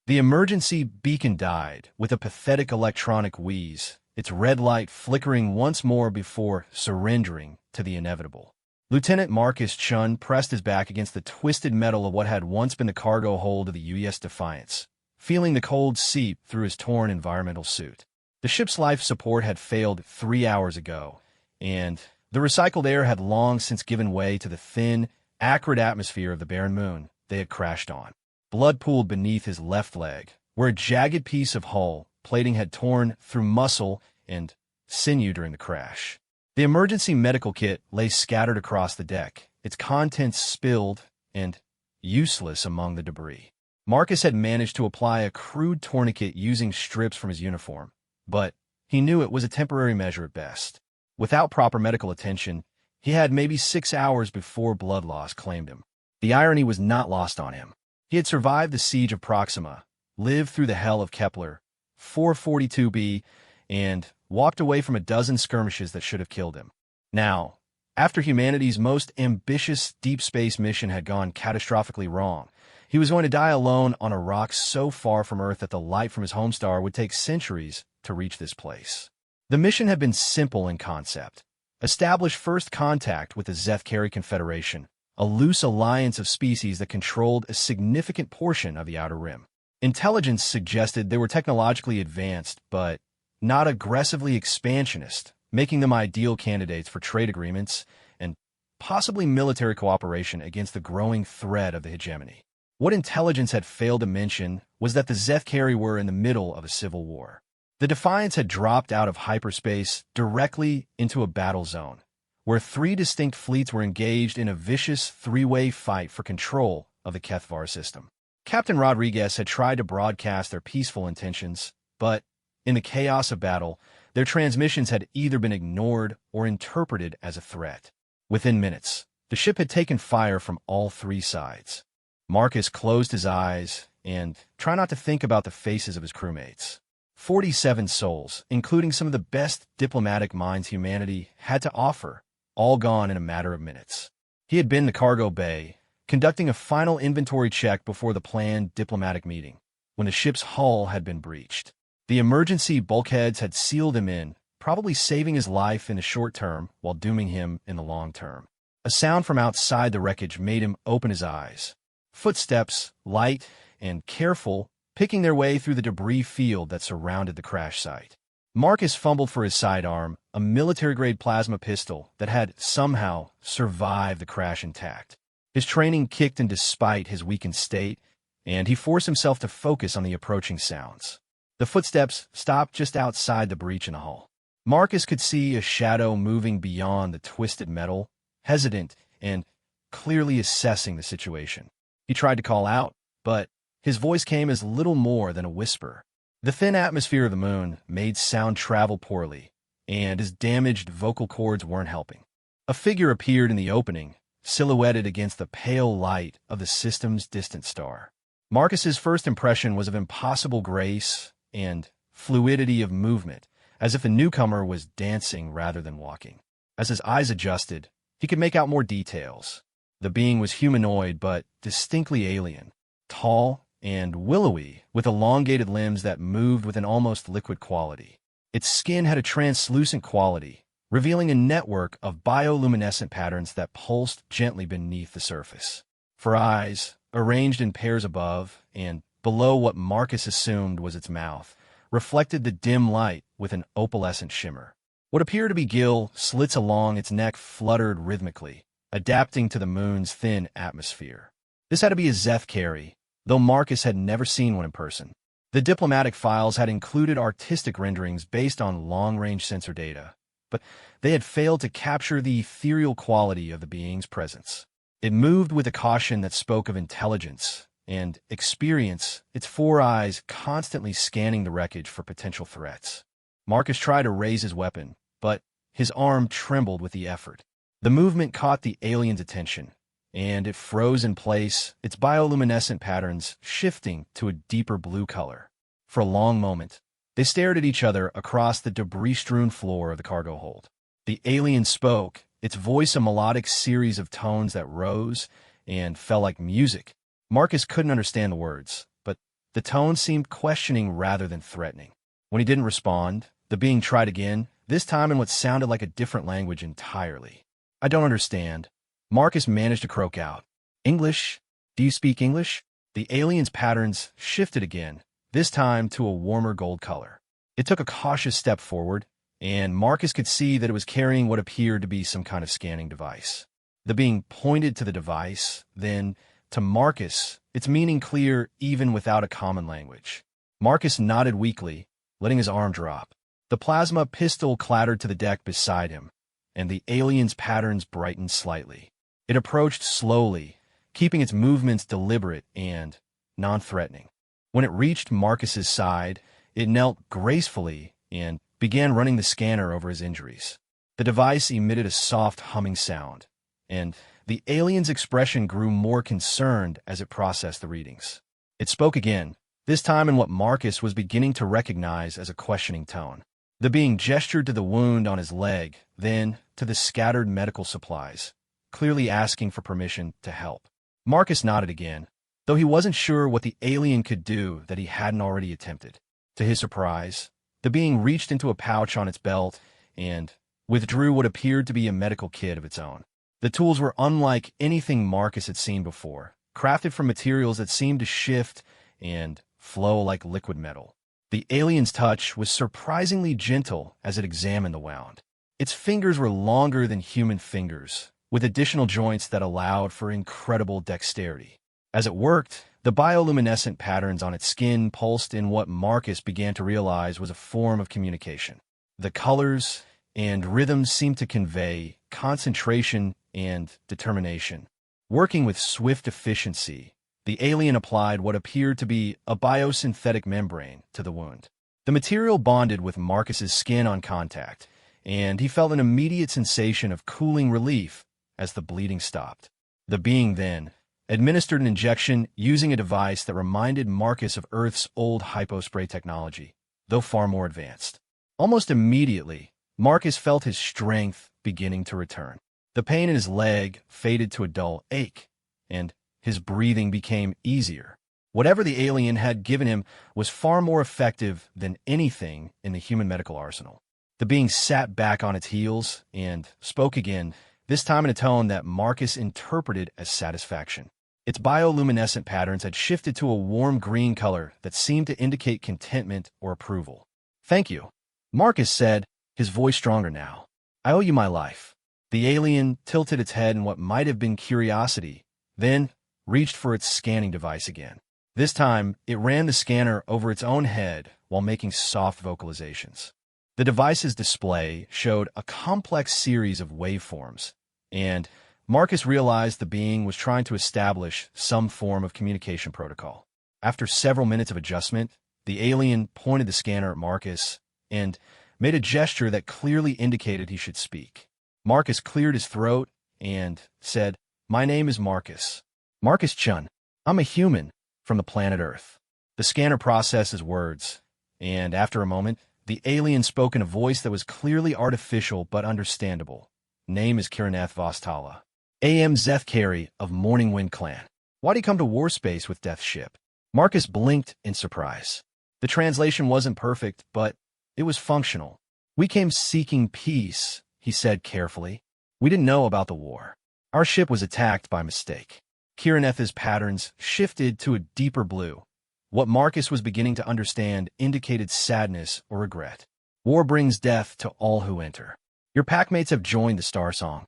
The emergency beacon died with a pathetic electronic wheeze, its red light flickering once more before surrendering to the inevitable. Lieutenant Marcus Chun pressed his back against the twisted metal of what had once been the cargo hold of the U.S. Defiance, feeling the cold seep through his torn environmental suit. The ship's life support had failed 3 hours ago, and the recycled air had long since given way to the thin, acrid atmosphere of the barren moon they had crashed on. Blood pooled beneath his left leg, where a jagged piece of hull plating had torn through muscle and sinew during the crash. The emergency medical kit lay scattered across the deck, its contents spilled and useless among the debris. Marcus had managed to apply a crude tourniquet using strips from his uniform, but he knew it was a temporary measure at best. Without proper medical attention, he had maybe 6 hours before blood loss claimed him. The irony was not lost on him. He had survived the siege of Proxima, lived through the hell of Kepler 442b, and walked away from a dozen skirmishes that should have killed him. Now, after humanity's most ambitious deep space mission had gone catastrophically wrong, he was going to die alone on a rock so far from Earth that the light from his home star would take centuries to reach this place. The mission had been simple in concept. Establish first contact with the Zethkari Confederation, a loose alliance of species that controlled a significant portion of the Outer Rim. Intelligence suggested they were technologically advanced, but not aggressively expansionist, making them ideal candidates for trade agreements and possibly military cooperation against the growing threat of the hegemony. What intelligence had failed to mention was that the Zethkari were in the middle of a civil war. The Defiance had dropped out of hyperspace directly into a battle zone, where 3 distinct fleets were engaged in a vicious 3-way fight for control of the Kethvar system. Captain Rodriguez had tried to broadcast their peaceful intentions, but in the chaos of battle, their transmissions had either been ignored or interpreted as a threat. Within minutes, the ship had taken fire from all 3 sides. Marcus closed his eyes and tried not to think about the faces of his crewmates. 47 souls, including some of the best diplomatic minds humanity had to offer, all gone in a matter of minutes. He had been in the cargo bay, conducting a final inventory check before the planned diplomatic meeting, when the ship's hull had been breached. The emergency bulkheads had sealed him in, probably saving his life in the short term while dooming him in the long term. A sound from outside the wreckage made him open his eyes. Footsteps, light and careful, picking their way through the debris field that surrounded the crash site. Marcus fumbled for his sidearm, a military-grade plasma pistol that had somehow survived the crash intact. His training kicked in despite his weakened state, and he forced himself to focus on the approaching sounds. The footsteps stopped just outside the breach in the hull. Marcus could see a shadow moving beyond the twisted metal, hesitant and clearly assessing the situation. He tried to call out, but his voice came as little more than a whisper. The thin atmosphere of the moon made sound travel poorly, and his damaged vocal cords weren't helping. A figure appeared in the opening, silhouetted against the pale light of the system's distant star. Marcus's first impression was of impossible grace and fluidity of movement, as if the newcomer was dancing rather than walking. As his eyes adjusted, he could make out more details. The being was humanoid but distinctly alien, tall and willowy, with elongated limbs that moved with an almost liquid quality. Its skin had a translucent quality, revealing a network of bioluminescent patterns that pulsed gently beneath the surface. For eyes, arranged in pairs above and below what Marcus assumed was its mouth, reflected the dim light with an opalescent shimmer. What appeared to be gill slits along its neck fluttered rhythmically, adapting to the moon's thin atmosphere. This had to be a Zethkari, though Marcus had never seen one in person. The diplomatic files had included artistic renderings based on long-range sensor data, but they had failed to capture the ethereal quality of the being's presence. It moved with a caution that spoke of intelligence and experience, its 4 eyes constantly scanning the wreckage for potential threats. Marcus tried to raise his weapon, but his arm trembled with the effort. The movement caught the alien's attention, and it froze in place, its bioluminescent patterns shifting to a deeper blue color. For a long moment, they stared at each other across the debris-strewn floor of the cargo hold. The alien spoke, its voice a melodic series of tones that rose and fell like music. Marcus couldn't understand the words, but The tone seemed questioning rather than threatening. When he didn't respond, the being tried again, this time in what sounded like a different language entirely. I don't understand. Marcus managed to croak out. English? Do you speak English? The alien's patterns shifted again, this time to a warmer gold color. It took a cautious step forward, and Marcus could see that it was carrying what appeared to be some kind of scanning device. The being pointed to the device, then to Marcus, its meaning clear even without a common language. Marcus nodded weakly, letting his arm drop. The plasma pistol clattered to the deck beside him, and the alien's patterns brightened slightly. It approached slowly, keeping its movements deliberate and non-threatening. When it reached Marcus's side, it knelt gracefully and began running the scanner over his injuries. The device emitted a soft humming sound, and the alien's expression grew more concerned as it processed the readings. It spoke again, this time in what Marcus was beginning to recognize as a questioning tone. The being gestured to the wound on his leg, then to the scattered medical supplies, clearly asking for permission to help. Marcus nodded again, though he wasn't sure what the alien could do that he hadn't already attempted. To his surprise, the being reached into a pouch on its belt and withdrew what appeared to be a medical kit of its own. The tools were unlike anything Marcus had seen before, crafted from materials that seemed to shift and flow like liquid metal. The alien's touch was surprisingly gentle as it examined the wound. Its fingers were longer than human fingers, with additional joints that allowed for incredible dexterity. As it worked, the bioluminescent patterns on its skin pulsed in what Marcus began to realize was a form of communication. The colors and rhythms seemed to convey concentration and determination. Working with swift efficiency, the alien applied what appeared to be a biosynthetic membrane to the wound. The material bonded with Marcus's skin on contact, and he felt an immediate sensation of cooling relief as the bleeding stopped. The being then administered an injection using a device that reminded Marcus of Earth's old hypospray technology, though far more advanced. Almost immediately, Marcus felt his strength beginning to return. The pain in his leg faded to a dull ache, and his breathing became easier. Whatever the alien had given him was far more effective than anything in the human medical arsenal. The being sat back on its heels and spoke again, this time in a tone that Marcus interpreted as satisfaction. Its bioluminescent patterns had shifted to a warm green color that seemed to indicate contentment or approval. "Thank you," Marcus said, his voice stronger now. "I owe you my life." The alien tilted its head in what might have been curiosity, then reached for its scanning device again. This time, it ran the scanner over its own head while making soft vocalizations. The device's display showed a complex series of waveforms, and Marcus realized the being was trying to establish some form of communication protocol. After several minutes of adjustment, the alien pointed the scanner at Marcus and made a gesture that clearly indicated he should speak. Marcus cleared his throat and said, "My name is Marcus. Marcus Chun. I'm a human from the planet Earth." The scanner processed his words, and after a moment, the alien spoke in a voice that was clearly artificial but understandable. "Name is Kiraneth Vostala. A.M. Zethkari of Morning Wind Clan. Why'd he come to Warspace with Death's ship?" Marcus blinked in surprise. The translation wasn't perfect, but it was functional. "We came seeking peace," he said carefully. "We didn't know about the war. Our ship was attacked by mistake." Kiraneth's patterns shifted to a deeper blue. What Marcus was beginning to understand indicated sadness or regret. "War brings death to all who enter. Your packmates have joined the Star Song."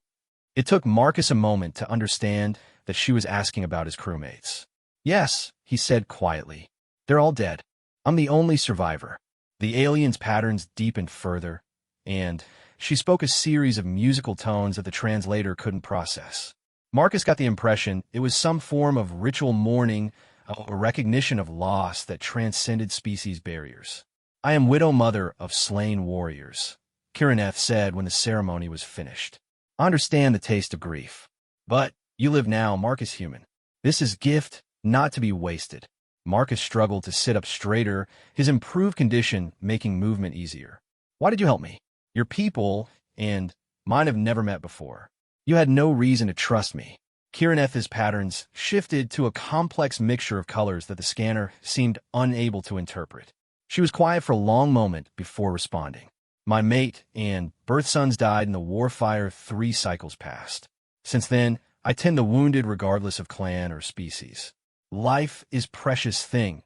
It took Marcus a moment to understand that she was asking about his crewmates. "Yes," he said quietly. "They're all dead. I'm the only survivor." The alien's patterns deepened further, and she spoke a series of musical tones that the translator couldn't process. Marcus got the impression it was some form of ritual mourning, a recognition of loss that transcended species barriers. "I am widow mother of slain warriors," Kiraneth said when the ceremony was finished. "I understand the taste of grief. But you live now, Marcus human. This is gift not to be wasted." Marcus struggled to sit up straighter, his improved condition making movement easier. "Why did you help me? Your people and mine have never met before. You had no reason to trust me." Kiraneth's patterns shifted to a complex mixture of colors that the scanner seemed unable to interpret. She was quiet for a long moment before responding. My mate and birth sons died in the warfire 3 cycles past. Since then, I tend the wounded regardless of clan or species. Life is precious thing,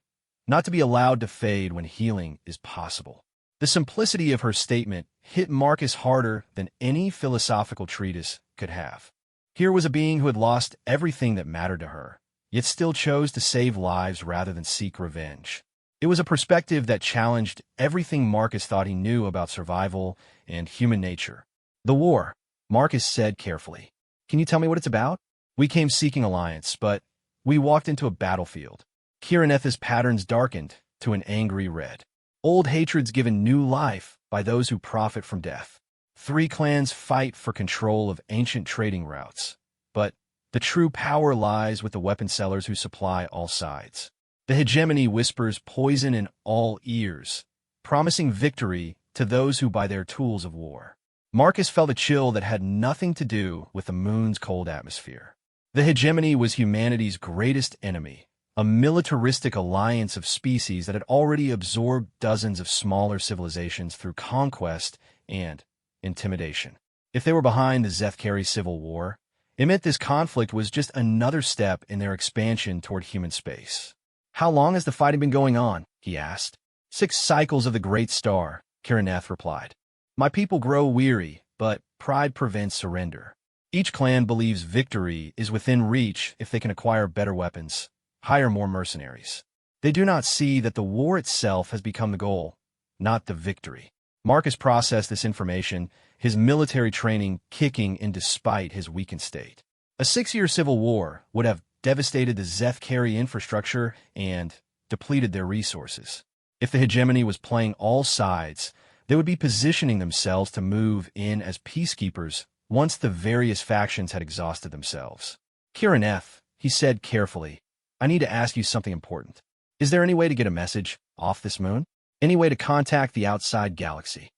not to be allowed to fade when healing is possible. The simplicity of her statement hit Marcus harder than any philosophical treatise could have. Here was a being who had lost everything that mattered to her, yet still chose to save lives rather than seek revenge. It was a perspective that challenged everything Marcus thought he knew about survival and human nature. The war, Marcus said carefully. Can you tell me what it's about? We came seeking alliance, but we walked into a battlefield. Kiraneth's patterns darkened to an angry red. Old hatreds given new life by those who profit from death. 3 clans fight for control of ancient trading routes, but the true power lies with the weapon sellers who supply all sides. The hegemony whispers poison in all ears, promising victory to those who buy their tools of war. Marcus felt a chill that had nothing to do with the moon's cold atmosphere. The hegemony was humanity's greatest enemy, a militaristic alliance of species that had already absorbed dozens of smaller civilizations through conquest and intimidation. If they were behind the Zethkari civil war, it meant this conflict was just another step in their expansion toward human space. How long has the fighting been going on? He asked. 6 cycles of the Great Star, Kiraneth replied. My people grow weary, but pride prevents surrender. Each clan believes victory is within reach if they can acquire better weapons, hire more mercenaries. They do not see that the war itself has become the goal, not the victory. Marcus processed this information, his military training kicking in despite his weakened state. A 6-year civil war would have devastated the Zethkari infrastructure and depleted their resources. If the hegemony was playing all sides, they would be positioning themselves to move in as peacekeepers once the various factions had exhausted themselves. Kiraneth, he said carefully, I need to ask you something important. Is there any way to get a message off this moon? Any way to contact the outside galaxy?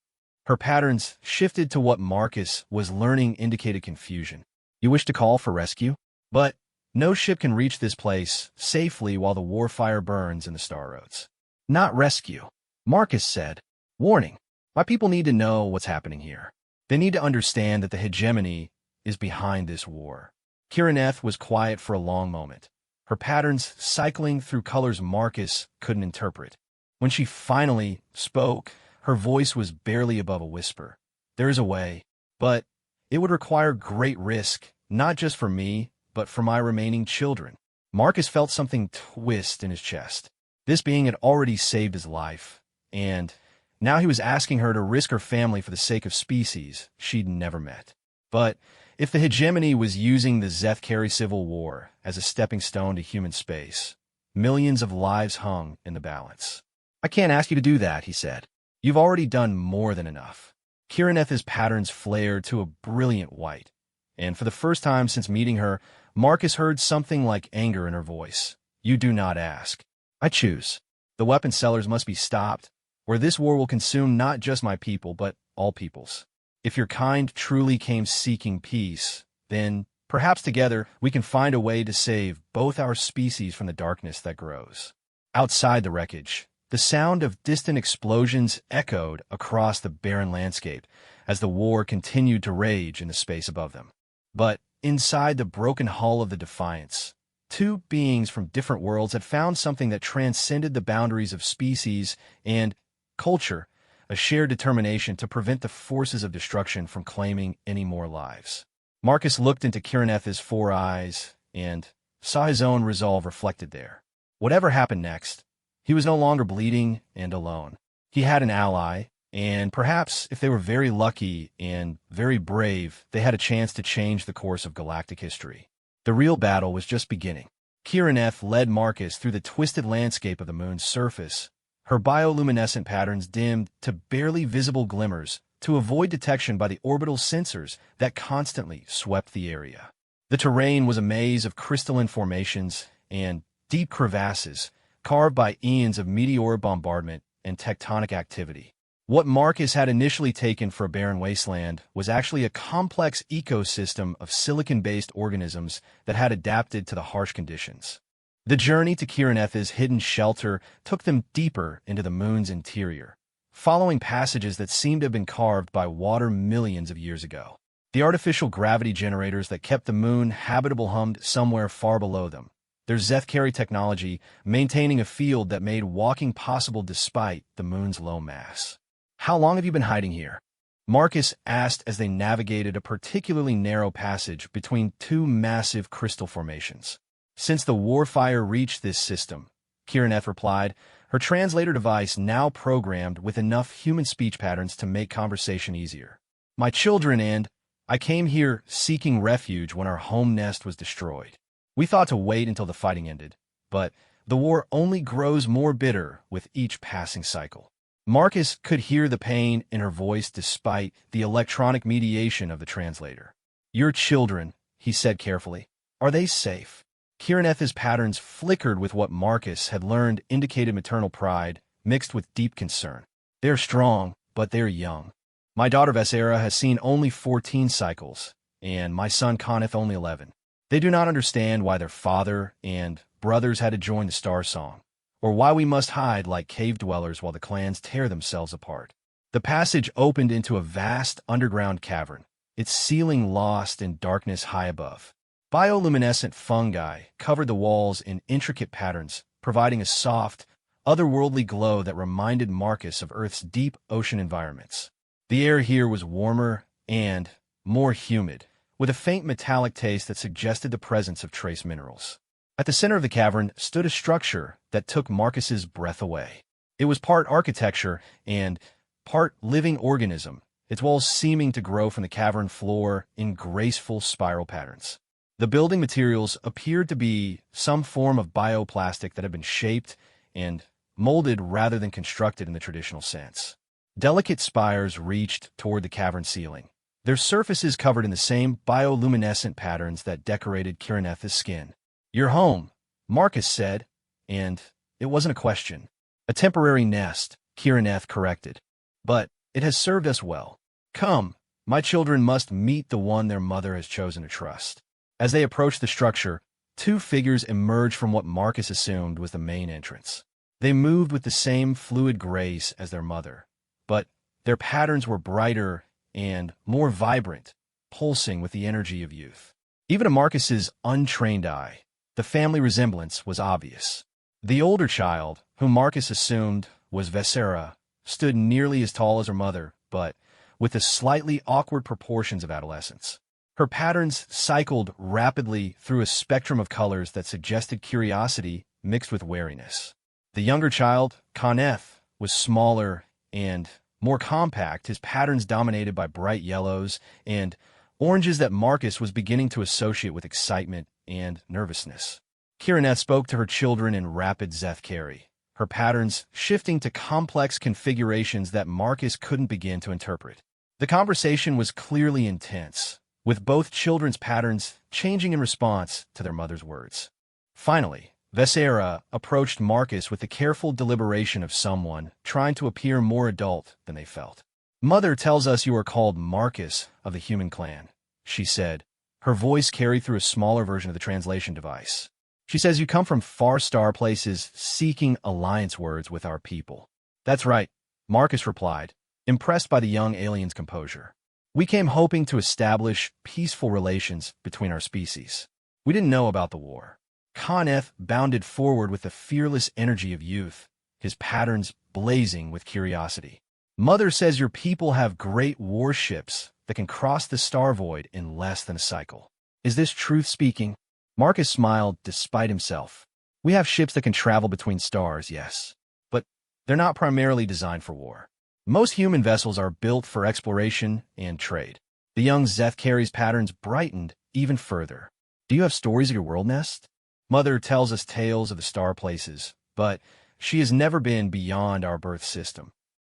Her patterns shifted to what Marcus was learning indicated confusion. You wish to call for rescue? But no ship can reach this place safely while the warfire burns in the star roads. Not rescue, Marcus said. Warning, my people need to know what's happening here. They need to understand that the hegemony is behind this war. Kiraneth was quiet for a long moment, her patterns cycling through colors Marcus couldn't interpret. When she finally spoke, her voice was barely above a whisper. There is a way, but it would require great risk, not just for me, but for my remaining children. Marcus felt something twist in his chest. This being had already saved his life, and now he was asking her to risk her family for the sake of species she'd never met. But if the hegemony was using the Zethkari civil war as a stepping stone to human space, millions of lives hung in the balance. I can't ask you to do that, he said. You've already done more than enough. Kiraneth's patterns flared to a brilliant white, and for the first time since meeting her, Marcus heard something like anger in her voice. You do not ask. I choose. The weapon sellers must be stopped, or this war will consume not just my people, but all peoples. If your kind truly came seeking peace, then perhaps together we can find a way to save both our species from the darkness that grows. Outside the wreckage, the sound of distant explosions echoed across the barren landscape as the war continued to rage in the space above them. But inside the broken hull of the Defiance, 2 beings from different worlds had found something that transcended the boundaries of species and culture, a shared determination to prevent the forces of destruction from claiming any more lives. Marcus looked into Kiraneth's 4 eyes and saw his own resolve reflected there. Whatever happened next, he was no longer bleeding and alone. He had an ally, and perhaps if they were very lucky and very brave, they had a chance to change the course of galactic history. The real battle was just beginning. Kiraneth led Marcus through the twisted landscape of the moon's surface, her bioluminescent patterns dimmed to barely visible glimmers to avoid detection by the orbital sensors that constantly swept the area. The terrain was a maze of crystalline formations and deep crevasses carved by eons of meteor bombardment and tectonic activity. What Marcus had initially taken for a barren wasteland was actually a complex ecosystem of silicon-based organisms that had adapted to the harsh conditions. The journey to Kirineth's hidden shelter took them deeper into the moon's interior, following passages that seemed to have been carved by water millions of years ago. The artificial gravity generators that kept the moon habitable hummed somewhere far below them, their Zethkari technology maintaining a field that made walking possible despite the moon's low mass. "How long have you been hiding here?" Marcus asked as they navigated a particularly narrow passage between two massive crystal formations. "Since the warfire reached this system," Kirineth replied, her translator device now programmed with enough human speech patterns to make conversation easier. "My children and I came here seeking refuge when our home nest was destroyed. We thought to wait until the fighting ended, but the war only grows more bitter with each passing cycle." Marcus could hear the pain in her voice despite the electronic mediation of the translator. "Your children," he said carefully, "are they safe?" Kirineth's patterns flickered with what Marcus had learned indicated maternal pride, mixed with deep concern. "They are strong, but they are young. My daughter Vesera has seen only 14 cycles, and my son Coneth only 11. They do not understand why their father and brothers had to join the Star Song, or why we must hide like cave dwellers while the clans tear themselves apart." The passage opened into a vast underground cavern, its ceiling lost in darkness high above. Bioluminescent fungi covered the walls in intricate patterns, providing a soft, otherworldly glow that reminded Marcus of Earth's deep ocean environments. The air here was warmer and more humid, with a faint metallic taste that suggested the presence of trace minerals. At the center of the cavern stood a structure that took Marcus's breath away. It was part architecture and part living organism, its walls seeming to grow from the cavern floor in graceful spiral patterns. The building materials appeared to be some form of bioplastic that had been shaped and molded rather than constructed in the traditional sense. Delicate spires reached toward the cavern ceiling, their surfaces covered in the same bioluminescent patterns that decorated Kirineth's skin. "Your home," Marcus said, and it wasn't a question. "A temporary nest," Kirineth corrected. "But it has served us well. Come, my children must meet the one their mother has chosen to trust." As they approached the structure, two figures emerged from what Marcus assumed was the main entrance. They moved with the same fluid grace as their mother, but their patterns were brighter and more vibrant, pulsing with the energy of youth. Even to Marcus's untrained eye, the family resemblance was obvious. The older child, whom Marcus assumed was Vesera, stood nearly as tall as her mother, but with the slightly awkward proportions of adolescence. Her patterns cycled rapidly through a spectrum of colors that suggested curiosity mixed with wariness. The younger child, Coneth, was smaller and more compact, his patterns dominated by bright yellows and oranges that Marcus was beginning to associate with excitement and nervousness. Kirineth spoke to her children in rapid Zethkari, her patterns shifting to complex configurations that Marcus couldn't begin to interpret. The conversation was clearly intense, with both children's patterns changing in response to their mother's words. Finally, Vesera approached Marcus with the careful deliberation of someone trying to appear more adult than they felt. "Mother tells us you are called Marcus of the human clan," she said, her voice carried through a smaller version of the translation device. "She says you come from far star places seeking alliance words with our people." "That's right," Marcus replied, impressed by the young alien's composure. "We came hoping to establish peaceful relations between our species. We didn't know about the war." Coneth bounded forward with the fearless energy of youth, his patterns blazing with curiosity. "Mother says your people have great warships that can cross the star void in less than a cycle. Is this truth speaking?" Marcus smiled despite himself. "We have ships that can travel between stars, yes, but they're not primarily designed for war. Most human vessels are built for exploration and trade." The young Zethkari's patterns brightened even further. "Do you have stories of your world nest?" "Mother tells us tales of the star places, but she has never been beyond our birth system."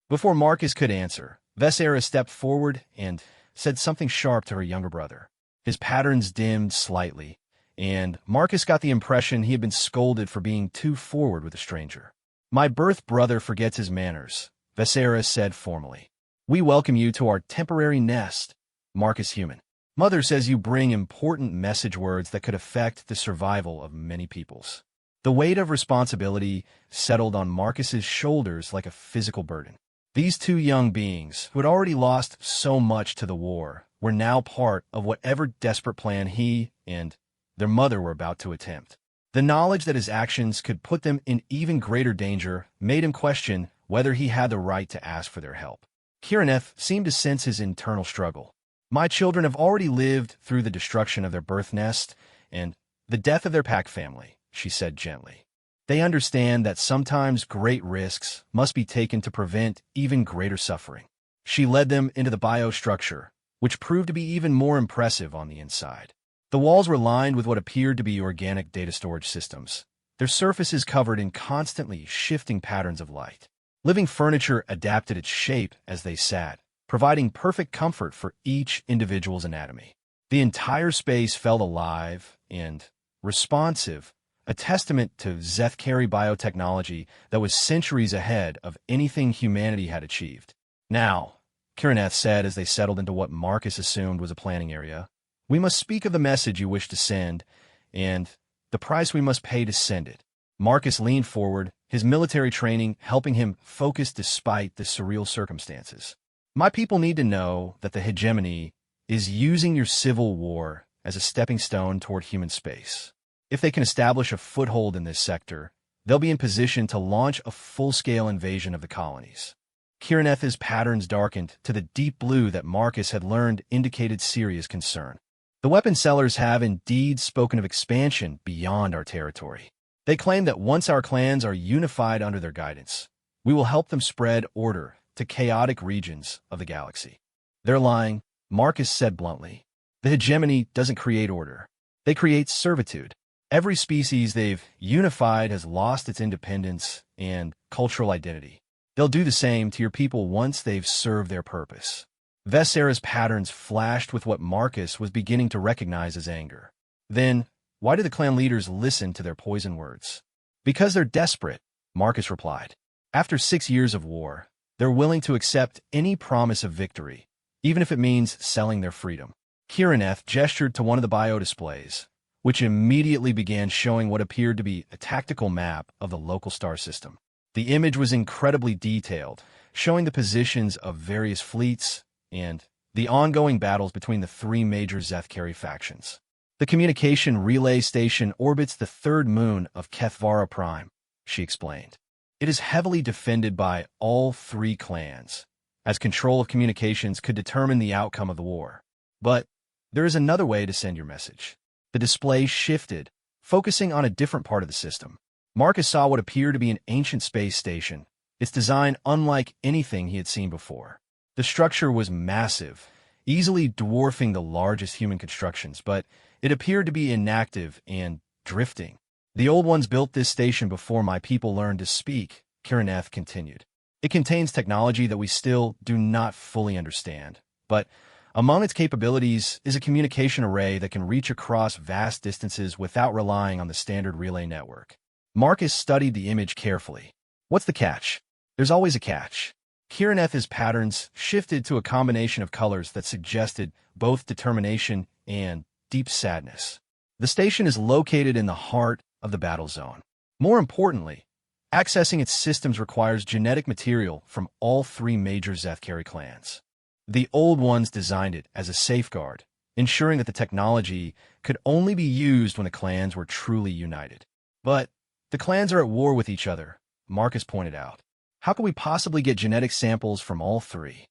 Before Marcus could answer, Vesera stepped forward and said something sharp to her younger brother. His patterns dimmed slightly, and Marcus got the impression he had been scolded for being too forward with a stranger. "My birth brother forgets his manners," Visera said formally. We welcome you to our temporary nest, Marcus Human. Mother says you bring important message words that could affect the survival of many peoples. The weight of responsibility settled on Marcus's shoulders like a physical burden. These two young beings, who had already lost so much to the war, were now part of whatever desperate plan he and their mother were about to attempt. The knowledge that his actions could put them in even greater danger made him question whether he had the right to ask for their help. Kirineth seemed to sense his internal struggle. My children have already lived through the destruction of their birth nest and the death of their pack family, she said gently. They understand that sometimes great risks must be taken to prevent even greater suffering. She led them into the biostructure, which proved to be even more impressive on the inside. The walls were lined with what appeared to be organic data storage systems, their surfaces covered in constantly shifting patterns of light. Living furniture adapted its shape as they sat, providing perfect comfort for each individual's anatomy. The entire space felt alive and responsive, a testament to Zethkari biotechnology that was centuries ahead of anything humanity had achieved. Now, Kirineth said as they settled into what Marcus assumed was a planning area, we must speak of the message you wish to send and the price we must pay to send it. Marcus leaned forward, his military training helping him focus despite the surreal circumstances. My people need to know that the hegemony is using your civil war as a stepping stone toward human space. If they can establish a foothold in this sector, they'll be in position to launch a full-scale invasion of the colonies. Kirineth's patterns darkened to the deep blue that Marcus had learned indicated serious concern. The weapon sellers have indeed spoken of expansion beyond our territory. They claim that once our clans are unified under their guidance, we will help them spread order to chaotic regions of the galaxy. They're lying, Marcus said bluntly. The hegemony doesn't create order. They create servitude. Every species they've unified has lost its independence and cultural identity. They'll do the same to your people once they've served their purpose. Visera's patterns flashed with what Marcus was beginning to recognize as anger. Then, why do the clan leaders listen to their poison words? Because they're desperate, Marcus replied. After 6 years of war, they're willing to accept any promise of victory, even if it means selling their freedom. Kirineth gestured to one of the biodisplays, which immediately began showing what appeared to be a tactical map of the local star system. The image was incredibly detailed, showing the positions of various fleets and the ongoing battles between the three major Zethkari factions. The communication relay station orbits the third moon of Kethvara Prime, she explained. It is heavily defended by all three clans, as control of communications could determine the outcome of the war. But there is another way to send your message. The display shifted, focusing on a different part of the system. Marcus saw what appeared to be an ancient space station, its design unlike anything he had seen before. The structure was massive, easily dwarfing the largest human constructions, but it appeared to be inactive and drifting. The old ones built this station before my people learned to speak, Kirineth continued. It contains technology that we still do not fully understand, but among its capabilities is a communication array that can reach across vast distances without relying on the standard relay network. Marcus studied the image carefully. What's the catch? There's always a catch. Kirineth's patterns shifted to a combination of colors that suggested both determination and deep sadness. The station is located in the heart of the battle zone. More importantly, accessing its systems requires genetic material from all three major Zethkari clans. The old ones designed it as a safeguard, ensuring that the technology could only be used when the clans were truly united. But the clans are at war with each other, Marcus pointed out. How can we possibly get genetic samples from all three?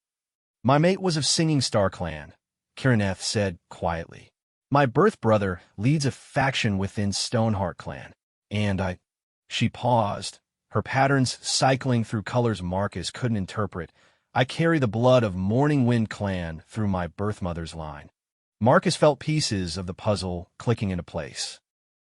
My mate was of Singing Star clan, Kirineth said quietly. My birth brother leads a faction within Stoneheart clan, and She paused, her patterns cycling through colors Marcus couldn't interpret. I carry the blood of Morning Wind clan through my birth mother's line. Marcus felt pieces of the puzzle clicking into place.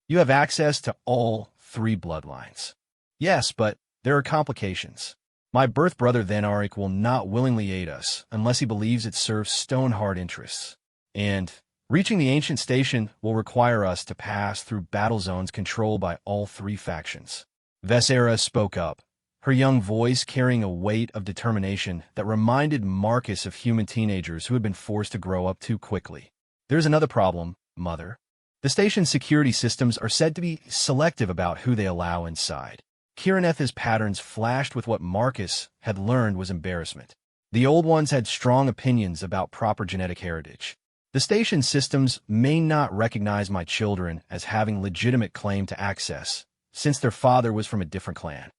You have access to all three bloodlines. Yes, but there are complications. My birth brother Thenaric will not willingly aid us unless he believes it serves Stoneheart interests. And reaching the ancient station will require us to pass through battle zones controlled by all three factions. Visera spoke up, her young voice carrying a weight of determination that reminded Marcus of human teenagers who had been forced to grow up too quickly. "There's another problem, Mother. The station's security systems are said to be selective about who they allow inside." Kiraneth's patterns flashed with what Marcus had learned was embarrassment. The old ones had strong opinions about proper genetic heritage. "The station systems may not recognize my children as having legitimate claim to access, since their father was from a different clan."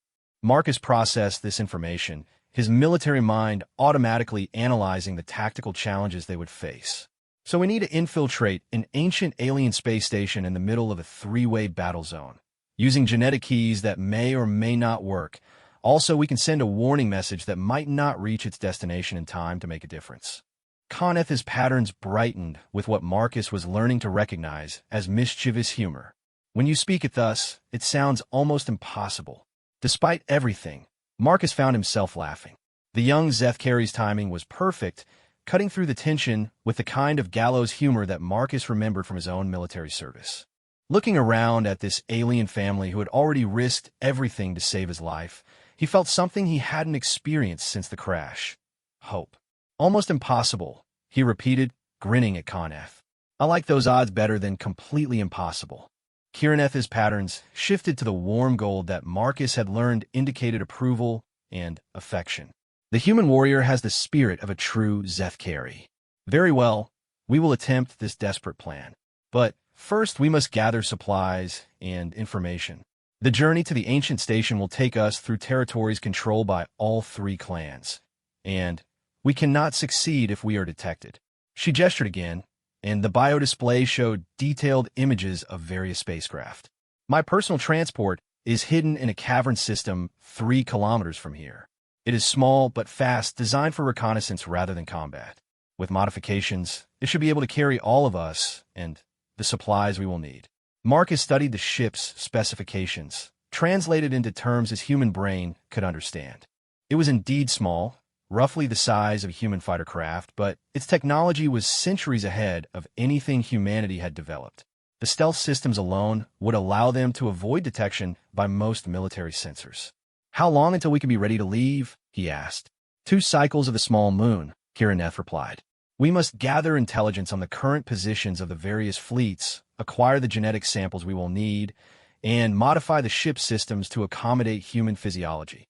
Marcus processed this information, his military mind automatically analyzing the tactical challenges they would face. "So we need to infiltrate an ancient alien space station in the middle of a three-way battle zone, using genetic keys that may or may not work. Also, we can send a warning message that might not reach its destination in time to make a difference." Coneth's patterns brightened with what Marcus was learning to recognize as mischievous humor. "When you speak it thus, it sounds almost impossible." Despite everything, Marcus found himself laughing. The young Zethkari's timing was perfect, cutting through the tension with the kind of gallows humor that Marcus remembered from his own military service. Looking around at this alien family who had already risked everything to save his life, he felt something he hadn't experienced since the crash. Hope. "Almost impossible," he repeated, grinning at Coneth. "I like those odds better than completely impossible." Kiraneth's patterns shifted to the warm gold that Marcus had learned indicated approval and affection. "The human warrior has the spirit of a true Zethkari. Very well, we will attempt this desperate plan. But first we must gather supplies and information. The journey to the ancient station will take us through territories controlled by all three clans, and we cannot succeed if we are detected." She gestured again, and the biodisplay showed detailed images of various spacecraft. "My personal transport is hidden in a cavern system 3 kilometers from here. It is small but fast, designed for reconnaissance rather than combat. With modifications, it should be able to carry all of us and the supplies we will need." Marcus studied the ship's specifications, translated into terms his human brain could understand. It was indeed small, roughly the size of a human fighter craft, but its technology was centuries ahead of anything humanity had developed. The stealth systems alone would allow them to avoid detection by most military sensors. "How long until we can be ready to leave?" he asked. 2 cycles of the small moon," Kiraneth replied. "We must gather intelligence on the current positions of the various fleets, acquire the genetic samples we will need, and modify the ship's systems to accommodate human physiology."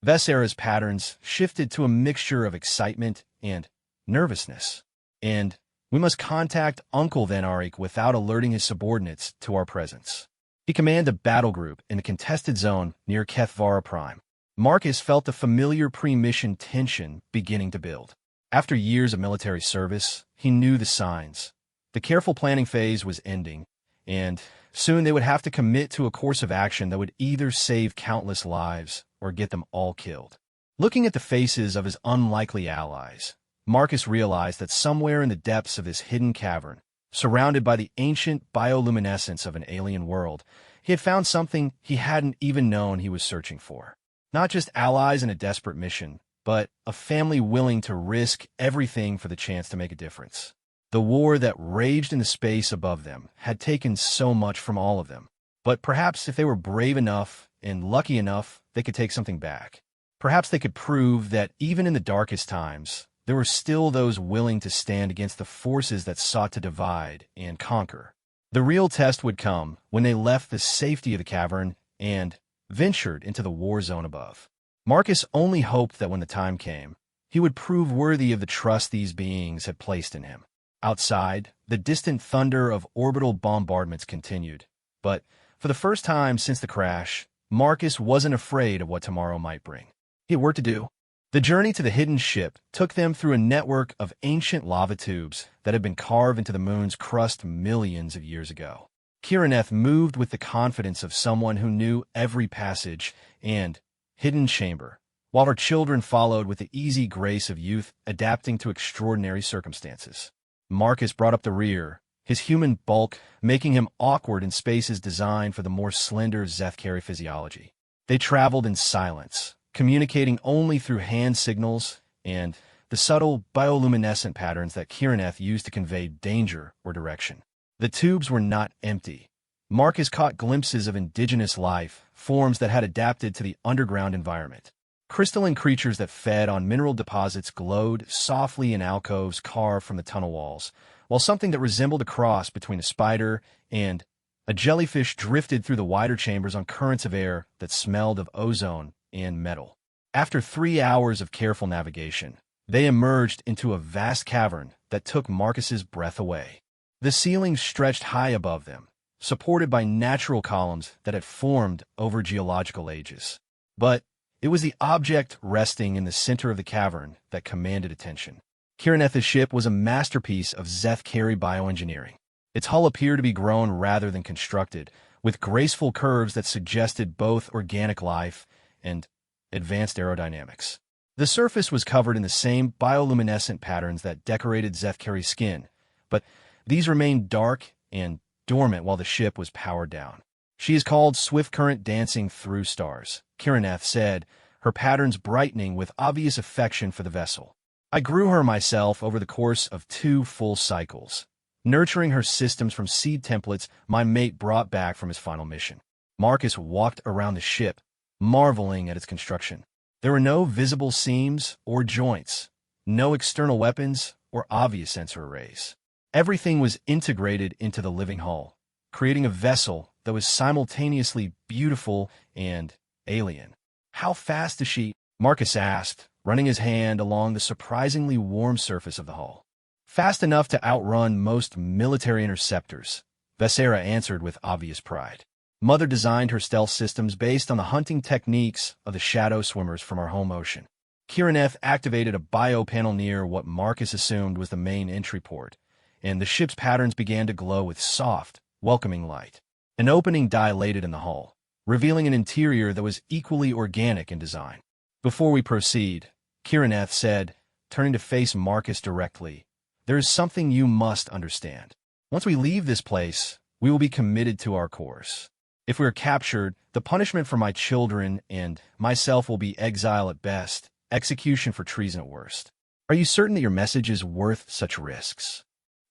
Vesera's patterns shifted to a mixture of excitement and nervousness. "And we must contact Uncle Venaric without alerting his subordinates to our presence. He commanded a battle group in the contested zone near Kethvara Prime." Marcus felt the familiar pre-mission tension beginning to build. After years of military service, he knew the signs. The careful planning phase was ending, and soon they would have to commit to a course of action that would either save countless lives or get them all killed. Looking at the faces of his unlikely allies, Marcus realized that somewhere in the depths of this hidden cavern, surrounded by the ancient bioluminescence of an alien world, he had found something he hadn't even known he was searching for. Not just allies in a desperate mission, but a family willing to risk everything for the chance to make a difference. The war that raged in the space above them had taken so much from all of them, but perhaps if they were brave enough and lucky enough, they could take something back. Perhaps they could prove that even in the darkest times, there were still those willing to stand against the forces that sought to divide and conquer. The real test would come when they left the safety of the cavern and ventured into the war zone above. Marcus only hoped that when the time came, he would prove worthy of the trust these beings had placed in him. Outside, the distant thunder of orbital bombardments continued, but for the first time since the crash, Marcus wasn't afraid of what tomorrow might bring. He had work to do. The journey to the hidden ship took them through a network of ancient lava tubes that had been carved into the moon's crust millions of years ago. Kiraneth moved with the confidence of someone who knew every passage and hidden chamber, while her children followed with the easy grace of youth adapting to extraordinary circumstances. Marcus brought up the rear, his human bulk making him awkward in spaces designed for the more slender Zethkari physiology. They traveled in silence, communicating only through hand signals and the subtle bioluminescent patterns that Kiraneth used to convey danger or direction. The tubes were not empty. Marcus caught glimpses of indigenous life, forms that had adapted to the underground environment. Crystalline creatures that fed on mineral deposits glowed softly in alcoves carved from the tunnel walls, while something that resembled a cross between a spider and a jellyfish drifted through the wider chambers on currents of air that smelled of ozone and metal. After 3 hours of careful navigation, they emerged into a vast cavern that took Marcus's breath away. The ceilings stretched high above them, supported by natural columns that had formed over geological ages. But it was the object resting in the center of the cavern that commanded attention. Kirineth's ship was a masterpiece of Zeth-Kari bioengineering. Its hull appeared to be grown rather than constructed, with graceful curves that suggested both organic life and advanced aerodynamics. The surface was covered in the same bioluminescent patterns that decorated Zeth-Kari's skin, but these remained dark and dormant while the ship was powered down. "She is called Swift Current Dancing Through Stars," Kirineth said, her patterns brightening with obvious affection for the vessel. "I grew her myself over the course of 2 full cycles, nurturing her systems from seed templates my mate brought back from his final mission." Marcus walked around the ship, marveling at its construction. There were no visible seams or joints, no external weapons or obvious sensor arrays. Everything was integrated into the living hull, creating a vessel that was simultaneously beautiful and alien. "How fast is she?" Marcus asked, running his hand along the surprisingly warm surface of the hull. "Fast enough to outrun most military interceptors," Vesera answered with obvious pride. "Mother designed her stealth systems based on the hunting techniques of the shadow swimmers from our home ocean." Kirineth activated a biopanel near what Marcus assumed was the main entry port, and the ship's patterns began to glow with soft, welcoming light. An opening dilated in the hull, revealing an interior that was equally organic in design. "Before we proceed," Kirineth said, turning to face Marcus directly, "there is something you must understand. Once we leave this place, we will be committed to our course. If we are captured, the punishment for my children and myself will be exile at best, execution for treason at worst. Are you certain that your message is worth such risks?"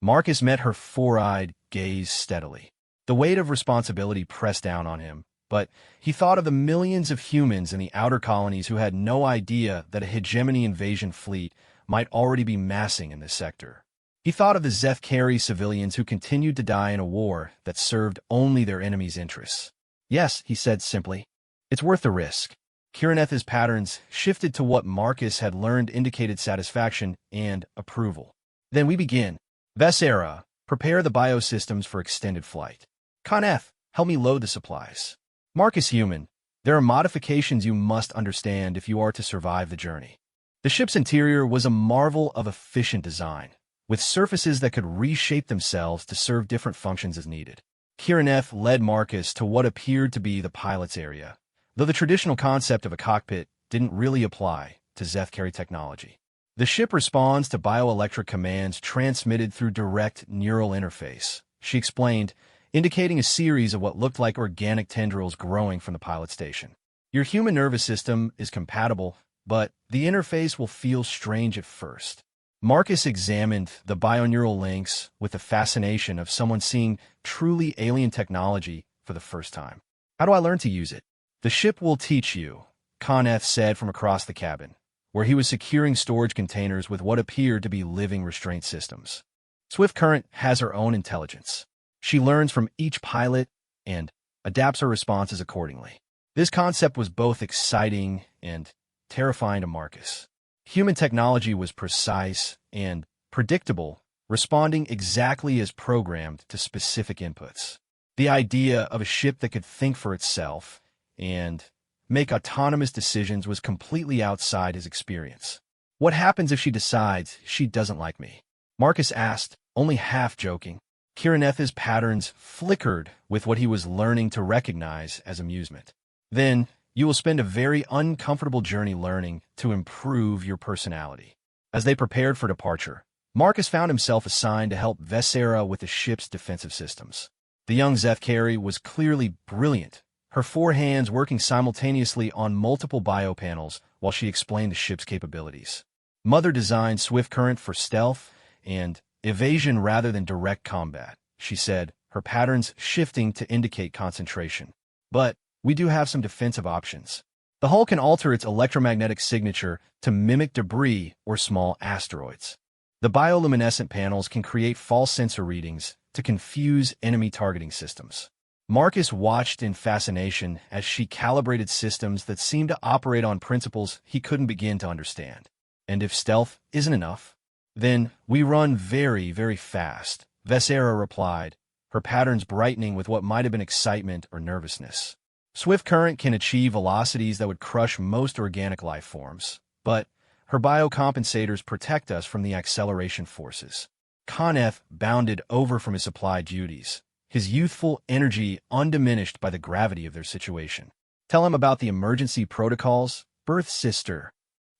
Marcus met her four-eyed gaze steadily. The weight of responsibility pressed down on him, but he thought of the millions of humans in the outer colonies who had no idea that a hegemony invasion fleet might already be massing in this sector. He thought of the Zeth-Kari civilians who continued to die in a war that served only their enemies' interests. "Yes," he said simply. "It's worth the risk." Kirineth's patterns shifted to what Marcus had learned indicated satisfaction and approval. "Then we begin. Vesera, prepare the biosystems for extended flight. Kaneth, help me load the supplies. Marcus Human, there are modifications you must understand if you are to survive the journey." The ship's interior was a marvel of efficient design, with surfaces that could reshape themselves to serve different functions as needed. Kirineth led Marcus to what appeared to be the pilot's area, though the traditional concept of a cockpit didn't really apply to Zeth-Kari technology. "The ship responds to bioelectric commands transmitted through direct neural interface," she explained, indicating a series of what looked like organic tendrils growing from the pilot station. "Your human nervous system is compatible, but the interface will feel strange at first." Marcus examined the bioneural links with the fascination of someone seeing truly alien technology for the first time. "How do I learn to use it?" "The ship will teach you," Kaneth said from across the cabin, where he was securing storage containers with what appeared to be living restraint systems. "Swift Current has her own intelligence. She learns from each pilot and adapts her responses accordingly." This concept was both exciting and terrifying to Marcus. Human technology was precise and predictable, responding exactly as programmed to specific inputs. The idea of a ship that could think for itself and make autonomous decisions was completely outside his experience. "What happens if she decides she doesn't like me?" Marcus asked, only half joking. Kirineth's patterns flickered with what he was learning to recognize as amusement. "Then you will spend a very uncomfortable journey learning to improve your personality." As they prepared for departure, Marcus found himself assigned to help Vesera with the ship's defensive systems. The young Zeth-Kari was clearly brilliant, her 4 hands working simultaneously on multiple biopanels while she explained the ship's capabilities. "Mother designed Swift Current for stealth and evasion rather than direct combat," she said, her patterns shifting to indicate concentration. But we do have some defensive options. The hull can alter its electromagnetic signature to mimic debris or small asteroids. The bioluminescent panels can create false sensor readings to confuse enemy targeting systems. Marcus watched in fascination as she calibrated systems that seemed to operate on principles he couldn't begin to understand. And if stealth isn't enough, then we run very, very fast, Vesera replied, her patterns brightening with what might have been excitement or nervousness. Swift current can achieve velocities that would crush most organic life forms, but her biocompensators protect us from the acceleration forces. Kenneth bounded over from his supply duties, his youthful energy undiminished by the gravity of their situation. Tell him about the emergency protocols, Birth Sister.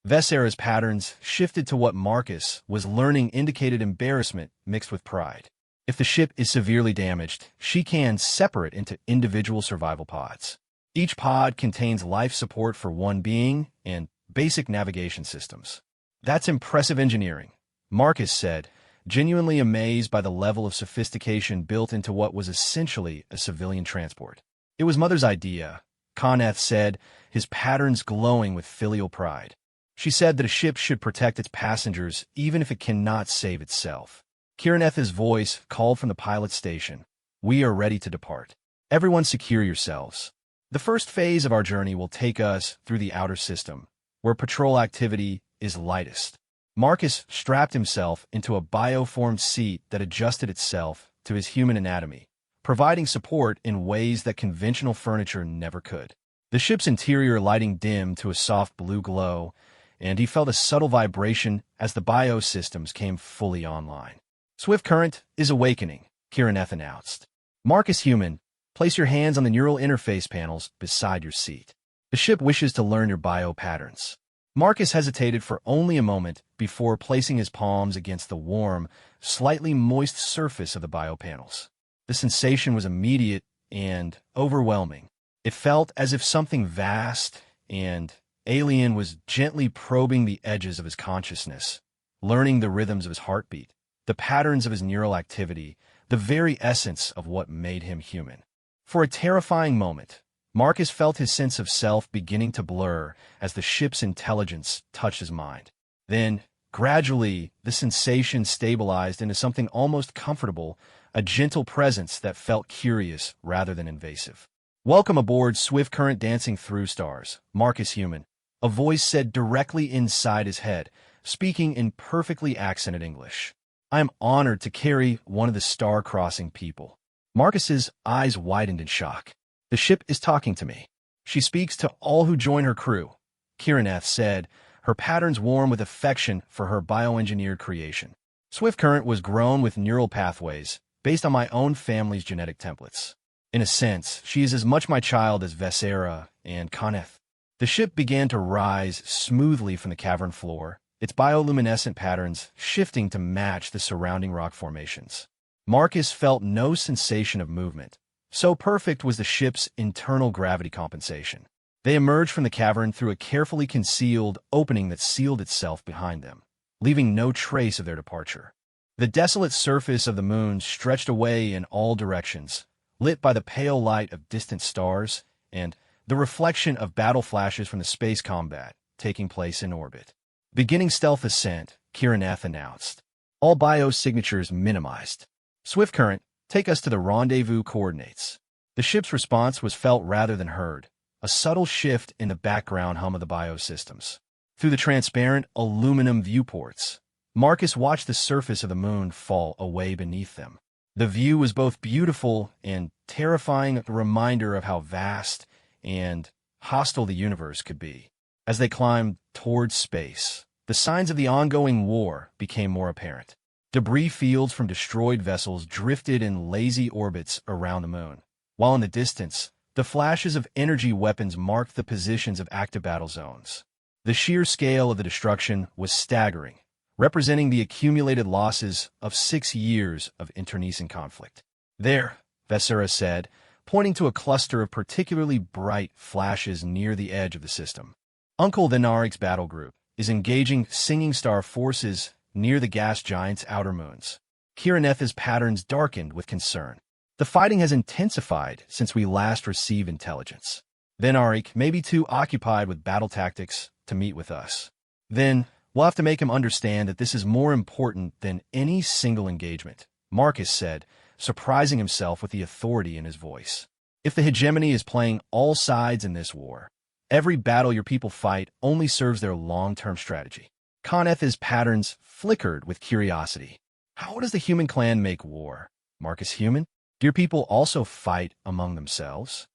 Vesera's patterns shifted to what Marcus was learning indicated embarrassment mixed with pride. If the ship is severely damaged, she can separate into individual survival pods. Each pod contains life support for one being and basic navigation systems. That's impressive engineering, Marcus said, genuinely amazed by the level of sophistication built into what was essentially a civilian transport. It was Mother's idea, Kenneth said, his patterns glowing with filial pride. She said that a ship should protect its passengers even if it cannot save itself. Kiraneth's voice called from the pilot's station. We are ready to depart. Everyone secure yourselves. The first phase of our journey will take us through the outer system, where patrol activity is lightest. Marcus strapped himself into a bioformed seat that adjusted itself to his human anatomy, providing support in ways that conventional furniture never could. The ship's interior lighting dimmed to a soft blue glow, and he felt a subtle vibration as the biosystems came fully online. Swift current is awakening, Kiraneth announced. Marcus Human, place your hands on the neural interface panels beside your seat. The ship wishes to learn your bio patterns. Marcus hesitated for only a moment before placing his palms against the warm, slightly moist surface of the biopanels. The sensation was immediate and overwhelming. It felt as if something vast and alien was gently probing the edges of his consciousness, learning the rhythms of his heartbeat, the patterns of his neural activity, the very essence of what made him human. For a terrifying moment, Marcus felt his sense of self beginning to blur as the ship's intelligence touched his mind. Then, gradually, the sensation stabilized into something almost comfortable, a gentle presence that felt curious rather than invasive. Welcome aboard Swift Current Dancing Through Stars, Marcus Human, a voice said directly inside his head, speaking in perfectly accented English. I am honored to carry one of the star-crossing people. Marcus's eyes widened in shock. The ship is talking to me. She speaks to all who join her crew, Kiraneth said, her patterns warm with affection for her bioengineered creation. Swift Current was grown with neural pathways based on my own family's genetic templates. In a sense, she is as much my child as Vesera and Kenneth. The ship began to rise smoothly from the cavern floor, its bioluminescent patterns shifting to match the surrounding rock formations. Marcus felt no sensation of movement. So perfect was the ship's internal gravity compensation. They emerged from the cavern through a carefully concealed opening that sealed itself behind them, leaving no trace of their departure. The desolate surface of the moon stretched away in all directions, lit by the pale light of distant stars and the reflection of battle flashes from the space combat taking place in orbit. Beginning stealth ascent, Kiraneth announced. All biosignatures minimized. Swift current, take us to the rendezvous coordinates. The ship's response was felt rather than heard, a subtle shift in the background hum of the biosystems. Through the transparent aluminum viewports, Marcus watched the surface of the moon fall away beneath them. The view was both beautiful and terrifying, a reminder of how vast and hostile the universe could be. As they climbed towards space, the signs of the ongoing war became more apparent. Debris fields from destroyed vessels drifted in lazy orbits around the moon, while in the distance, the flashes of energy weapons marked the positions of active battle zones. The sheer scale of the destruction was staggering, representing the accumulated losses of 6 years of internecine conflict. There, Vesera said, pointing to a cluster of particularly bright flashes near the edge of the system. Uncle Thenaric's battle group is engaging Singing Star forces near the gas giant's outer moons. Kiraneth's patterns darkened with concern. The fighting has intensified since we last received intelligence. Then Arik may be too occupied with battle tactics to meet with us. Then we'll have to make him understand that this is more important than any single engagement, Marcus said, surprising himself with the authority in his voice. If the hegemony is playing all sides in this war, every battle your people fight only serves their long-term strategy. Coneth's patterns flickered with curiosity. How does the human clan make war? Marcus human? Do your people also fight among themselves?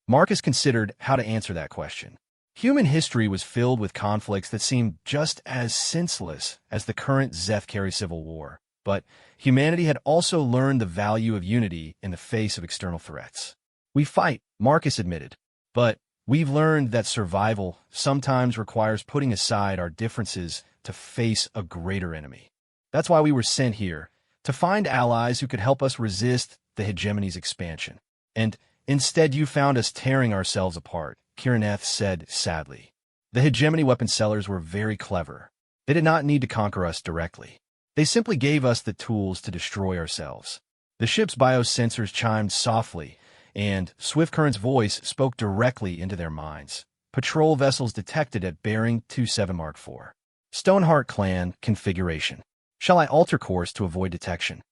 Marcus considered how to answer that question. Human history was filled with conflicts that seemed just as senseless as the current Zethkari civil war, but humanity had also learned the value of unity in the face of external threats. We fight, Marcus admitted, but we've learned that survival sometimes requires putting aside our differences to face a greater enemy. That's why we were sent here, to find allies who could help us resist the hegemony's expansion. And instead you found us tearing ourselves apart, Kirineth said sadly. The hegemony weapon sellers were very clever. They did not need to conquer us directly. They simply gave us the tools to destroy ourselves. The ship's biosensors chimed softly, and Swift Current's voice spoke directly into their minds. Patrol vessels detected at bearing 27 Mark IV. Stoneheart Clan configuration. Shall I alter course to avoid detection?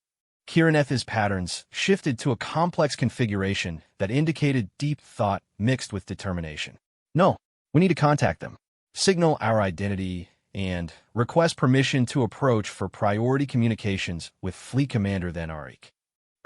Kirineth's patterns shifted to a complex configuration that indicated deep thought mixed with determination. No, we need to contact them, signal our identity, and request permission to approach for priority communications with Fleet Commander Then Arik.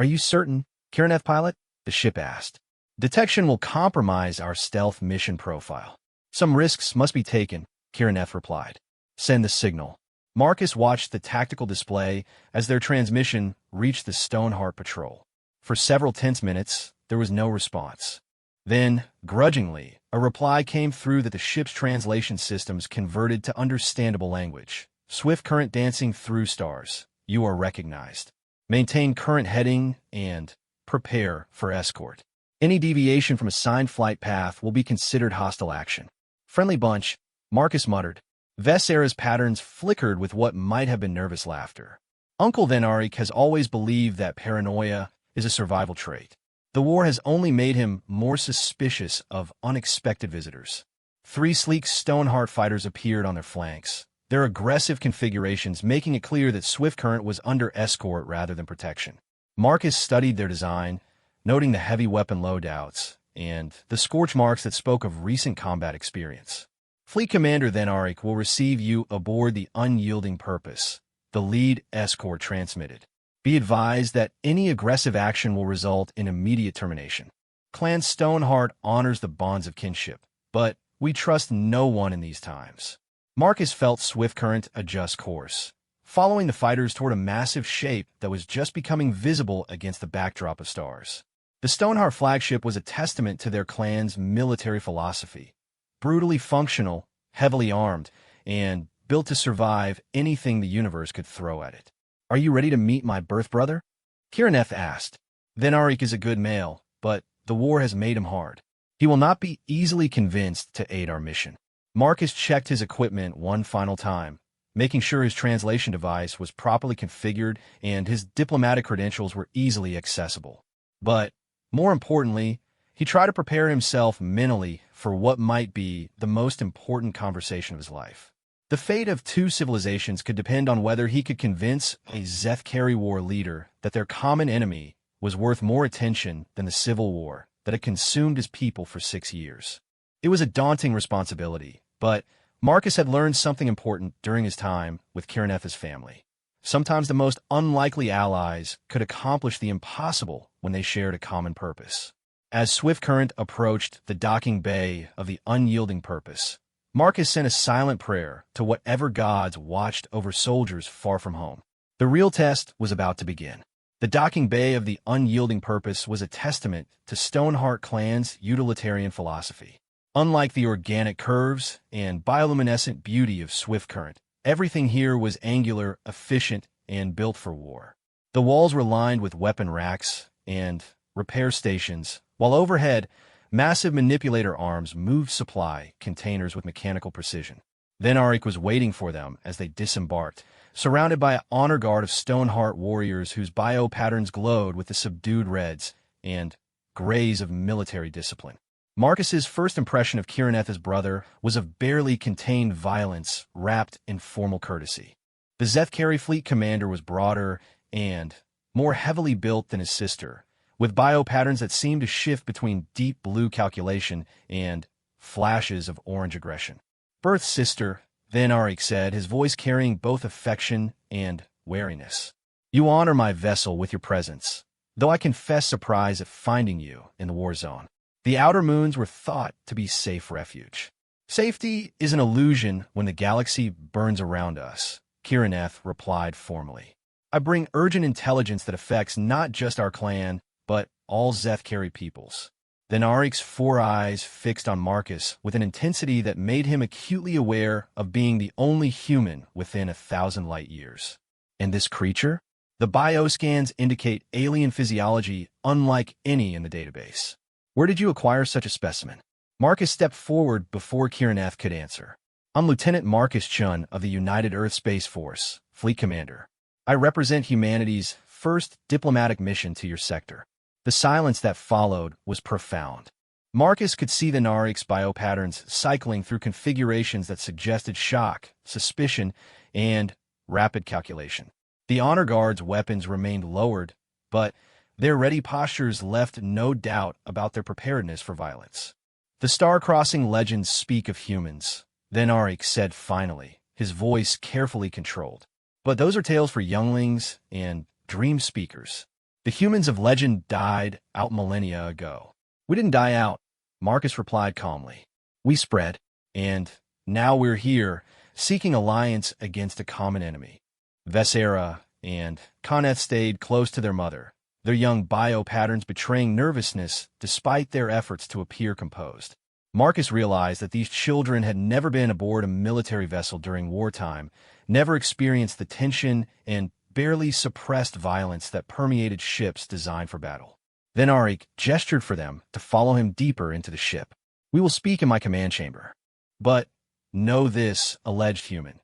Are you certain, Kirineth pilot? The ship asked. Detection will compromise our stealth mission profile. Some risks must be taken, Kirineth replied. Send the signal. Marcus watched the tactical display as their transmission reached the Stoneheart patrol. For several tense minutes, there was no response. Then, grudgingly, a reply came through that the ship's translation systems converted to understandable language. Swift current dancing through stars. You are recognized. Maintain current heading and prepare for escort. Any deviation from assigned flight path will be considered hostile action. Friendly bunch, Marcus muttered. Vesera's patterns flickered with what might have been nervous laughter. Uncle Then Arik has always believed that paranoia is a survival trait. The war has only made him more suspicious of unexpected visitors. 3 sleek Stoneheart fighters appeared on their flanks, their aggressive configurations making it clear that Swift Current was under escort rather than protection. Marcus studied their design, noting the heavy weapon loadouts and the scorch marks that spoke of recent combat experience. Fleet Commander Then Arik will receive you aboard the Unyielding Purpose, the lead escort transmitted. Be advised that any aggressive action will result in immediate termination. Clan Stoneheart honors the bonds of kinship, but we trust no one in these times. Marcus felt Swift Current adjust course, following the fighters toward a massive shape that was just becoming visible against the backdrop of stars. The Stoneheart flagship was a testament to their clan's military philosophy. Brutally functional, heavily armed, and built to survive anything the universe could throw at it. Are you ready to meet my birth brother? Kirineth asked. Then Arik is a good male, but the war has made him hard. He will not be easily convinced to aid our mission. Marcus checked his equipment one final time, making sure his translation device was properly configured and his diplomatic credentials were easily accessible. But, more importantly, he tried to prepare himself mentally for what might be the most important conversation of his life. The fate of 2 civilizations could depend on whether he could convince a Zethkari war leader that their common enemy was worth more attention than the civil war that had consumed his people for 6 years. It was a daunting responsibility, but Marcus had learned something important during his time with Kirineth's family. Sometimes the most unlikely allies could accomplish the impossible when they shared a common purpose. As Swift Current approached the docking bay of the Unyielding Purpose, Marcus sent a silent prayer to whatever gods watched over soldiers far from home. The real test was about to begin. The docking bay of the Unyielding Purpose was a testament to Stoneheart Clan's utilitarian philosophy. Unlike the organic curves and bioluminescent beauty of Swift Current, everything here was angular, efficient, and built for war. The walls were lined with weapon racks and repair stations, while overhead, massive manipulator arms moved supply containers with mechanical precision. Then Arik was waiting for them as they disembarked, surrounded by an honor guard of Stoneheart warriors whose bio patterns glowed with the subdued reds and grays of military discipline. Marcus's first impression of Kirineth's brother was of barely contained violence wrapped in formal courtesy. The Zethkari fleet commander was broader and more heavily built than his sister, with bio patterns that seemed to shift between deep blue calculation and flashes of orange aggression. "Birth sister," then Arik said, his voice carrying both affection and wariness. "You honor my vessel with your presence, though I confess surprise at finding you in the war zone. The outer moons were thought to be safe refuge. Safety is an illusion when the galaxy burns around us," Kirineth replied formally. "I bring urgent intelligence that affects not just our clan, but all Zethkari peoples." Then Arik's four eyes fixed on Marcus with an intensity that made him acutely aware of being the only human within 1,000 light years. "And this creature?" "The bioscans indicate alien physiology unlike any in the database. Where did you acquire such a specimen?" Marcus stepped forward before Kirineth could answer. "I'm Lieutenant Marcus Chun of the United Earth Space Force, Fleet Commander. I represent humanity's first diplomatic mission to your sector." The silence that followed was profound. Marcus could see the Narik's biopatterns cycling through configurations that suggested shock, suspicion, and rapid calculation. The honor guard's weapons remained lowered, but their ready postures left no doubt about their preparedness for violence. "The star-crossing legends speak of humans," then Arik said finally, his voice carefully controlled. "But those are tales for younglings and dream speakers. The humans of legend died out millennia ago." "We didn't die out," Marcus replied calmly. "We spread, and now we're here, seeking alliance against a common enemy." Vesera and Koneth stayed close to their mother, their young bio-patterns betraying nervousness despite their efforts to appear composed. Marcus realized that these children had never been aboard a military vessel during wartime, never experienced the tension and barely suppressed violence that permeated ships designed for battle. Then Arik gestured for them to follow him deeper into the ship. "We will speak in my command chamber. But know this, alleged human.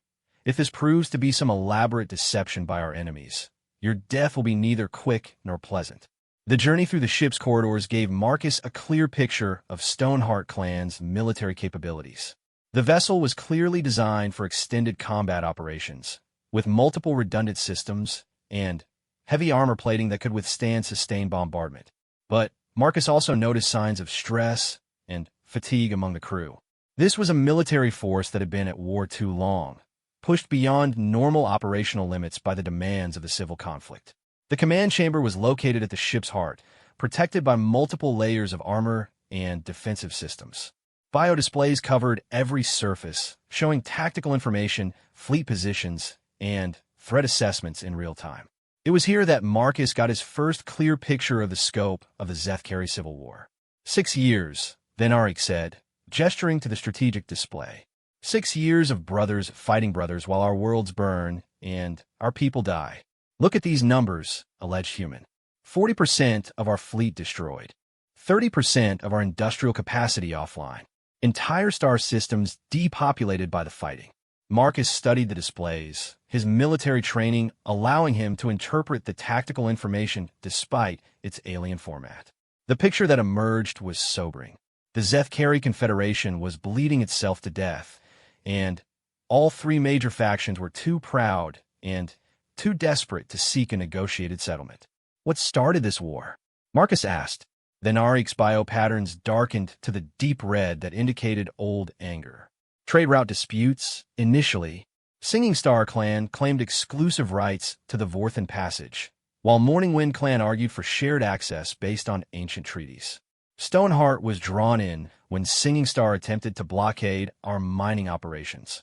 If this proves to be some elaborate deception by our enemies, your death will be neither quick nor pleasant." The journey through the ship's corridors gave Marcus a clear picture of Stoneheart clan's military capabilities. The vessel was clearly designed for extended combat operations, with multiple redundant systems and heavy armor plating that could withstand sustained bombardment. But Marcus also noticed signs of stress and fatigue among the crew. This was a military force that had been at war too long, pushed beyond normal operational limits by the demands of the civil conflict. The command chamber was located at the ship's heart, protected by multiple layers of armor and defensive systems. Biodisplays covered every surface, showing tactical information, fleet positions, and threat assessments in real time. It was here that Marcus got his first clear picture of the scope of the Zethkari Civil War. 6 years, then Arik said, gesturing to the strategic display. 6 years of brothers fighting brothers while our worlds burn and our people die. "Look at these numbers," alleged human. 40% of our fleet destroyed. 30% of our industrial capacity offline. Entire star systems depopulated by the fighting. Marcus studied the displays, his military training allowing him to interpret the tactical information despite its alien format. The picture that emerged was sobering. The Zethkari Confederation was bleeding itself to death, and all three major factions were too proud and too desperate to seek a negotiated settlement. "What started this war?" Marcus asked. Then Arik's bio-patterns darkened to the deep red that indicated old anger. Trade route disputes. Initially, Singing Star Clan claimed exclusive rights to the Vorthan Passage, while Morning Wind Clan argued for shared access based on ancient treaties. Stoneheart was drawn in when Singing Star attempted to blockade our mining operations.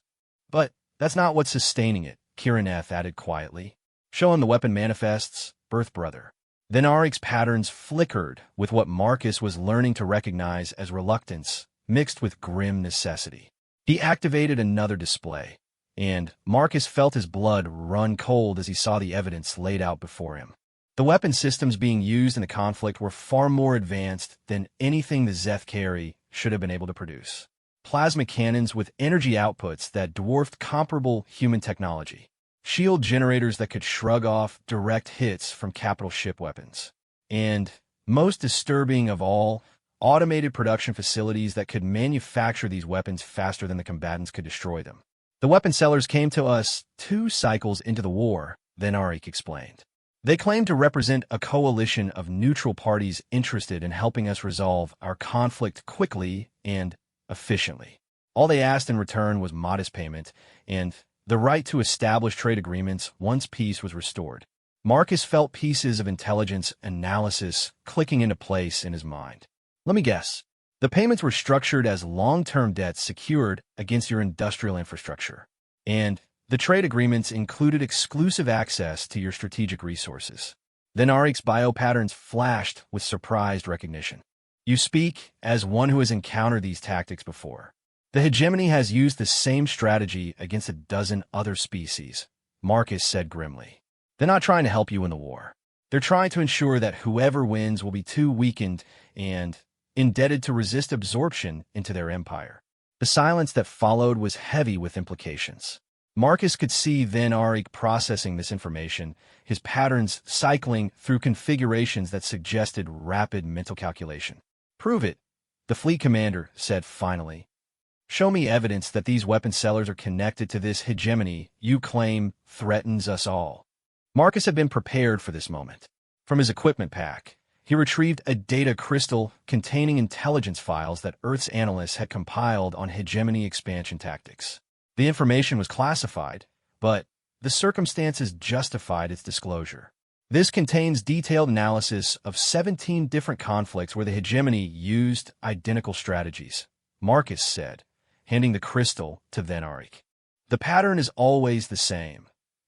"But that's not what's sustaining it," Kirineth added quietly. "Show him the weapon manifests, birth brother." Then Arik's patterns flickered with what Marcus was learning to recognize as reluctance mixed with grim necessity. He activated another display, and Marcus felt his blood run cold as he saw the evidence laid out before him. The weapon systems being used in the conflict were far more advanced than anything the Zethkari should have been able to produce. plasma cannons with energy outputs that dwarfed comparable human technology, shield generators that could shrug off direct hits from capital ship weapons, and, most disturbing of all, automated production facilities that could manufacture these weapons faster than the combatants could destroy them. The weapon sellers came to us 2 cycles into the war, then Arik explained. They claimed to represent a coalition of neutral parties interested in helping us resolve our conflict quickly and efficiently. All they asked in return was modest payment and the right to establish trade agreements once peace was restored. Marcus felt pieces of intelligence analysis clicking into place in his mind. Let me guess. The payments were structured as long-term debts secured against your industrial infrastructure. And the trade agreements included exclusive access to your strategic resources. Then Arik's biopatterns flashed with surprised recognition. You speak as one who has encountered these tactics before. The hegemony has used the same strategy against a dozen other species, Marcus said grimly. They're not trying to help you in the war. They're trying to ensure that whoever wins will be too weakened and indebted to resist absorption into their empire. The silence that followed was heavy with implications. Marcus could see then Arik processing this information, his patterns cycling through configurations that suggested rapid mental calculation. Prove it, the fleet commander said finally. Show me evidence that these weapon sellers are connected to this hegemony you claim threatens us all. Marcus had been prepared for this moment. From his equipment pack, he retrieved a data crystal containing intelligence files that Earth's analysts had compiled on hegemony expansion tactics. The information was classified, but the circumstances justified its disclosure. This contains detailed analysis of 17 different conflicts where the hegemony used identical strategies, Marcus said, handing the crystal to then Arik. The pattern is always the same.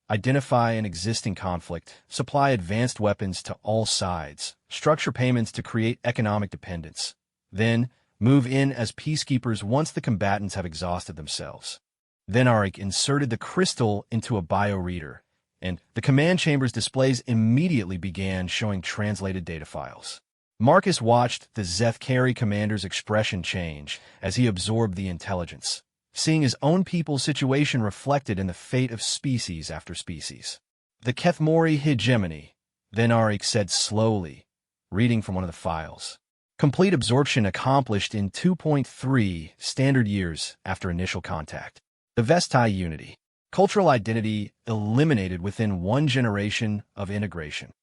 Identify an existing conflict, supply advanced weapons to all sides, structure payments to create economic dependence, then move in as peacekeepers once the combatants have exhausted themselves. Then Arik inserted the crystal into a bioreader, and the command chamber's displays immediately began showing translated data files. Marcus watched the Zethkari commander's expression change as he absorbed the intelligence, seeing his own people's situation reflected in the fate of species after species. The Kethmori hegemony, then Arik said slowly, reading from one of the files. Complete absorption accomplished in 2.3 standard years after initial contact. The Vestai unity. Cultural identity eliminated within 1 generation of integration.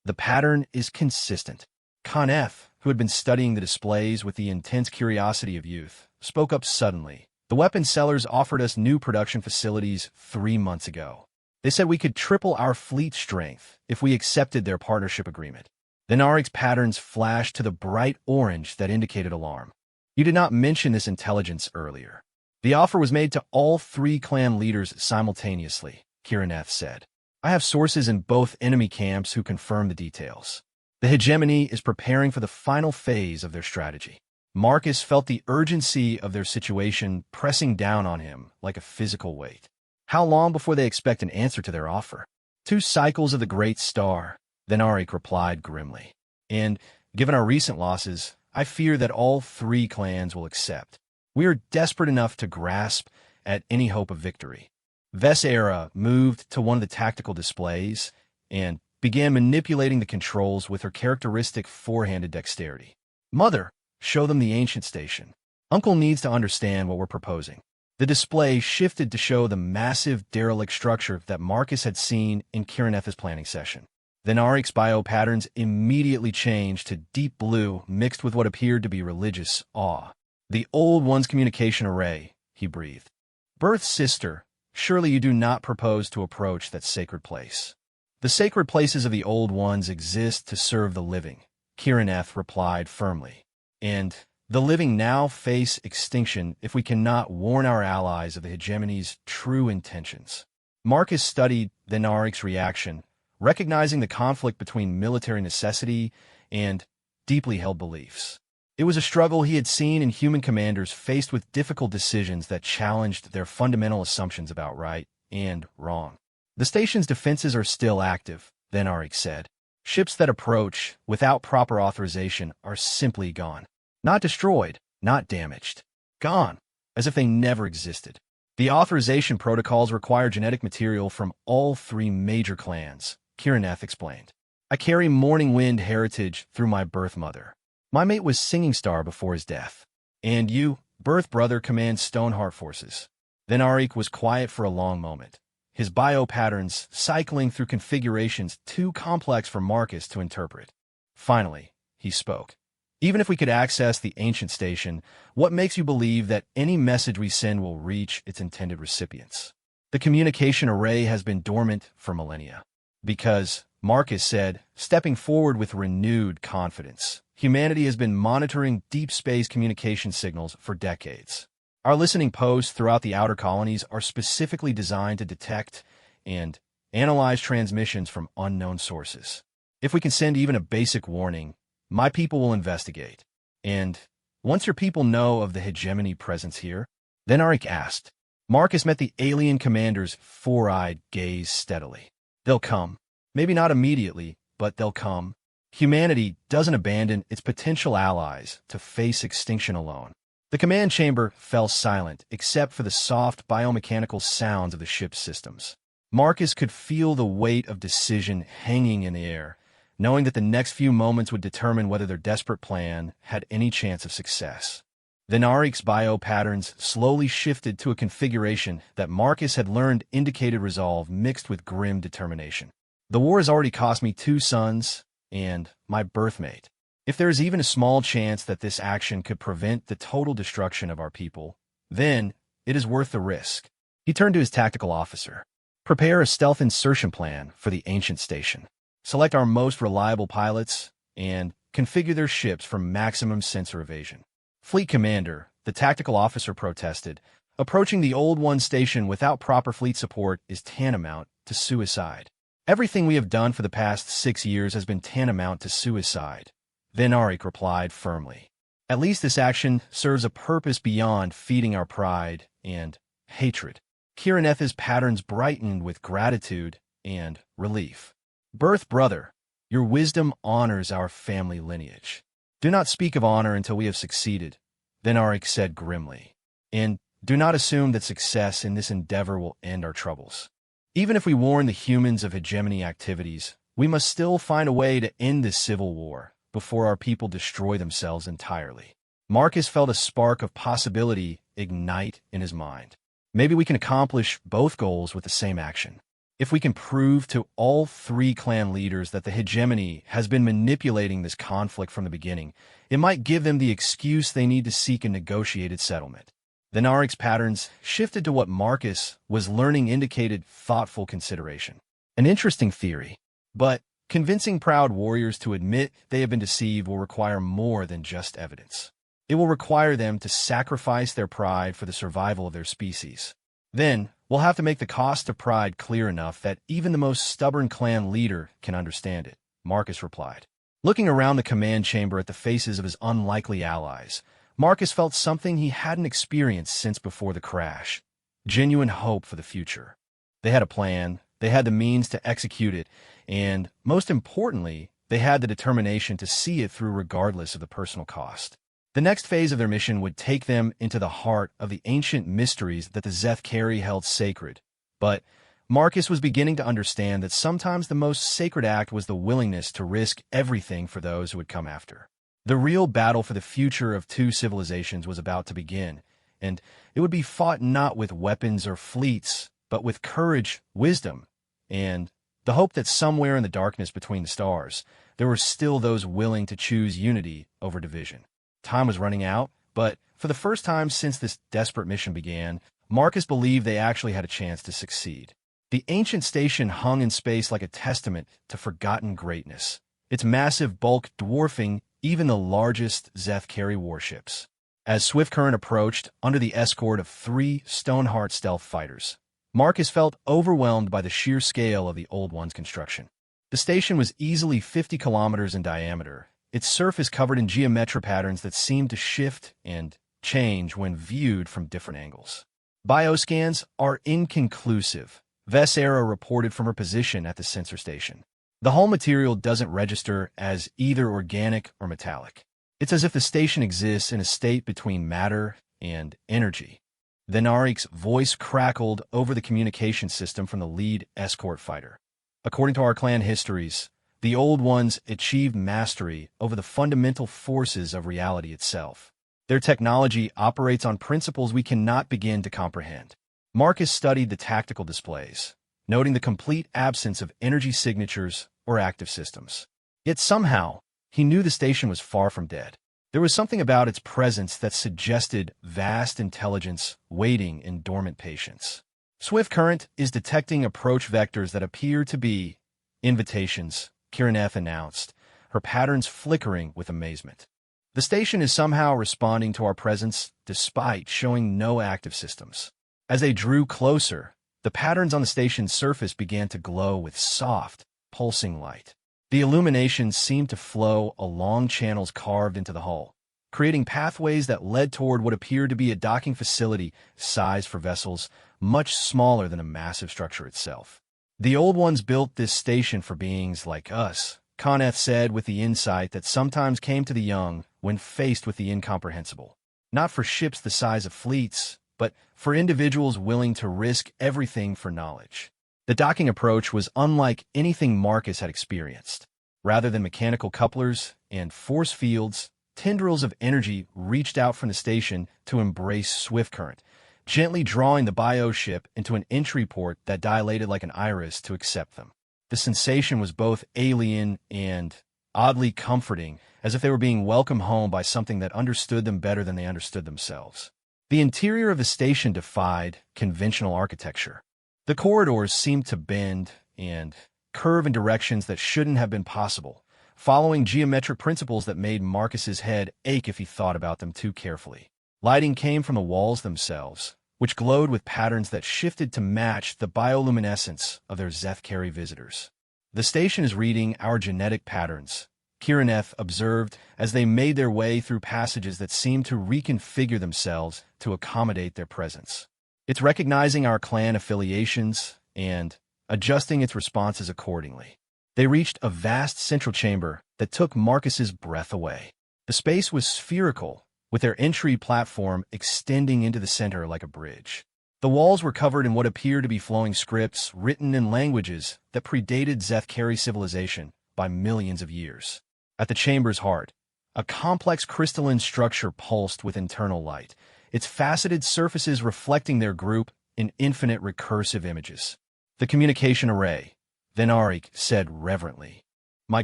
The pattern is consistent. Khaneth, who had been studying the displays with the intense curiosity of youth, spoke up suddenly. The weapon sellers offered us new production facilities 3 months ago. They said we could triple our fleet strength if we accepted their partnership agreement. Then Arik's patterns flashed to the bright orange that indicated alarm. You did not mention this intelligence earlier. The offer was made to all 3 clan leaders simultaneously, Kirineth said. I have sources in both enemy camps who confirm the details. The hegemony is preparing for the final phase of their strategy. Marcus felt the urgency of their situation pressing down on him like a physical weight. How long before they expect an answer to their offer? 2 cycles of the Great Star, then Arik replied grimly. And, given our recent losses, I fear that all 3 clans will accept. We are desperate enough to grasp at any hope of victory. Vesera moved to one of the tactical displays and began manipulating the controls with her characteristic 4-handed dexterity. Mother, show them the ancient station. Uncle needs to understand what we're proposing. The display shifted to show the massive derelict structure that Marcus had seen in Kirineth's planning session. Then Arik's biopatterns immediately changed to deep blue mixed with what appeared to be religious awe. The Old One's communication array, he breathed. Birth sister, surely you do not propose to approach that sacred place. The sacred places of the Old Ones exist to serve the living, Kirineth replied firmly. And the living now face extinction if we cannot warn our allies of the hegemony's true intentions. Marcus studied then Arik's reaction, recognizing the conflict between military necessity and deeply held beliefs. It was a struggle he had seen in human commanders faced with difficult decisions that challenged their fundamental assumptions about right and wrong. The station's defenses are still active, then Arik said. Ships that approach without proper authorization are simply gone. Not destroyed, not damaged. Gone. as if they never existed. The authorization protocols require genetic material from all three major clans, Kirineth explained. I carry Morning Wind heritage through my birth mother. My mate was Singing Star before his death. And you, birth brother, command Stoneheart forces. Then Arik was quiet for a long moment, his bio patterns cycling through configurations too complex for Marcus to interpret. Finally, he spoke. Even if we could access the ancient station, what makes you believe that any message we send will reach its intended recipients? The communication array has been dormant for millennia. Because, Marcus said, stepping forward with renewed confidence, humanity has been monitoring deep space communication signals for decades. Our listening posts throughout the outer colonies are specifically designed to detect and analyze transmissions from unknown sources. If we can send even a basic warning, my people will investigate. And once your people know of the hegemony presence here, then Arik asked. Marcus met the alien commander's four-eyed gaze steadily. They'll come. Maybe not immediately, but they'll come. Humanity doesn't abandon its potential allies to face extinction alone. The command chamber fell silent, except for the soft biomechanical sounds of the ship's systems. Marcus could feel the weight of decision hanging in the air, knowing that the next few moments would determine whether their desperate plan had any chance of success. Then Arik's bio patterns slowly shifted to a configuration that Marcus had learned indicated resolve mixed with grim determination. The war has already cost me 2 sons and my birthmate. If there is even a small chance that this action could prevent the total destruction of our people, then it is worth the risk. He turned to his tactical officer. Prepare a stealth insertion plan for the ancient station. Select our most reliable pilots and configure their ships for maximum sensor evasion. Fleet commander, the tactical officer protested, approaching the Old One station without proper fleet support is tantamount to suicide. Everything we have done for the past 6 years has been tantamount to suicide. Then Arik replied firmly. At least this action serves a purpose beyond feeding our pride and hatred. Kirineth's patterns brightened with gratitude and relief. Birth brother, your wisdom honors our family lineage. Do not speak of honor until we have succeeded, then Arik said grimly. And do not assume that success in this endeavor will end our troubles. Even if we warn the humans of hegemony activities, we must still find a way to end this civil war before our people destroy themselves entirely. Marcus felt a spark of possibility ignite in his mind. Maybe we can accomplish both goals with the same action. If we can prove to all 3 clan leaders that the hegemony has been manipulating this conflict from the beginning, it might give them the excuse they need to seek a negotiated settlement. Then Arik's patterns shifted to what Marcus was learning indicated thoughtful consideration. An interesting theory, but convincing proud warriors to admit they have been deceived will require more than just evidence. It will require them to sacrifice their pride for the survival of their species. Then, we'll have to make the cost of pride clear enough that even the most stubborn clan leader can understand it, Marcus replied. Looking around the command chamber at the faces of his unlikely allies, Marcus felt something he hadn't experienced since before the crash. Genuine hope for the future. They had a plan, they had the means to execute it, and, most importantly, they had the determination to see it through regardless of the personal cost. The next phase of their mission would take them into the heart of the ancient mysteries that the Zethkari held sacred. But Marcus was beginning to understand that sometimes the most sacred act was the willingness to risk everything for those who would come after. The real battle for the future of 2 civilizations was about to begin, and it would be fought not with weapons or fleets, but with courage, wisdom, and the hope that somewhere in the darkness between the stars, there were still those willing to choose unity over division. Time was running out, but for the first time since this desperate mission began, Marcus believed they actually had a chance to succeed. The ancient station hung in space like a testament to forgotten greatness, its massive bulk dwarfing even the largest Zethkari warships. As Swiftcurrent approached under the escort of 3 Stoneheart stealth fighters, Marcus felt overwhelmed by the sheer scale of the Old One's construction. The station was easily 50 kilometers in diameter, its surface covered in geometric patterns that seemed to shift and change when viewed from different angles. Bioscans are inconclusive, Vessera reported from her position at the sensor station. The hull material doesn't register as either organic or metallic. It's as if the station exists in a state between matter and energy. Then Arik's voice crackled over the communication system from the lead escort fighter. According to our clan histories, the Old Ones achieved mastery over the fundamental forces of reality itself. Their technology operates on principles we cannot begin to comprehend. Marcus studied the tactical displays, noting the complete absence of energy signatures or active systems. Yet somehow, he knew the station was far from dead. There was something about its presence that suggested vast intelligence waiting in dormant patience. Swift Current is detecting approach vectors that appear to be invitations, Kirineth announced, her patterns flickering with amazement. The station is somehow responding to our presence despite showing no active systems. As they drew closer, the patterns on the station's surface began to glow with soft, pulsing light. The illumination seemed to flow along channels carved into the hull, creating pathways that led toward what appeared to be a docking facility sized for vessels much smaller than a massive structure itself. The Old Ones built this station for beings like us, Coneth said with the insight that sometimes came to the young when faced with the incomprehensible. Not for ships the size of fleets, but for individuals willing to risk everything for knowledge. The docking approach was unlike anything Marcus had experienced. Rather than mechanical couplers and force fields, tendrils of energy reached out from the station to embrace Swift Current, gently drawing the bioship into an entry port that dilated like an iris to accept them. The sensation was both alien and oddly comforting, as if they were being welcomed home by something that understood them better than they understood themselves. The interior of the station defied conventional architecture. The corridors seemed to bend and curve in directions that shouldn't have been possible, following geometric principles that made Marcus's head ache if he thought about them too carefully. Lighting came from the walls themselves, which glowed with patterns that shifted to match the bioluminescence of their Zethkari visitors. The station is reading our genetic patterns, Kirineth observed as they made their way through passages that seemed to reconfigure themselves to accommodate their presence. It's recognizing our clan affiliations and adjusting its responses accordingly. They reached a vast central chamber that took Marcus's breath away. The space was spherical, with their entry platform extending into the center like a bridge. The walls were covered in what appeared to be flowing scripts written in languages that predated Zethkari civilization by millions of years. At the chamber's heart, a complex crystalline structure pulsed with internal light, its faceted surfaces reflecting their group in infinite recursive images. The communication array, then Arik said reverently. My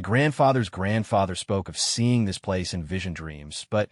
grandfather's grandfather spoke of seeing this place in vision dreams, but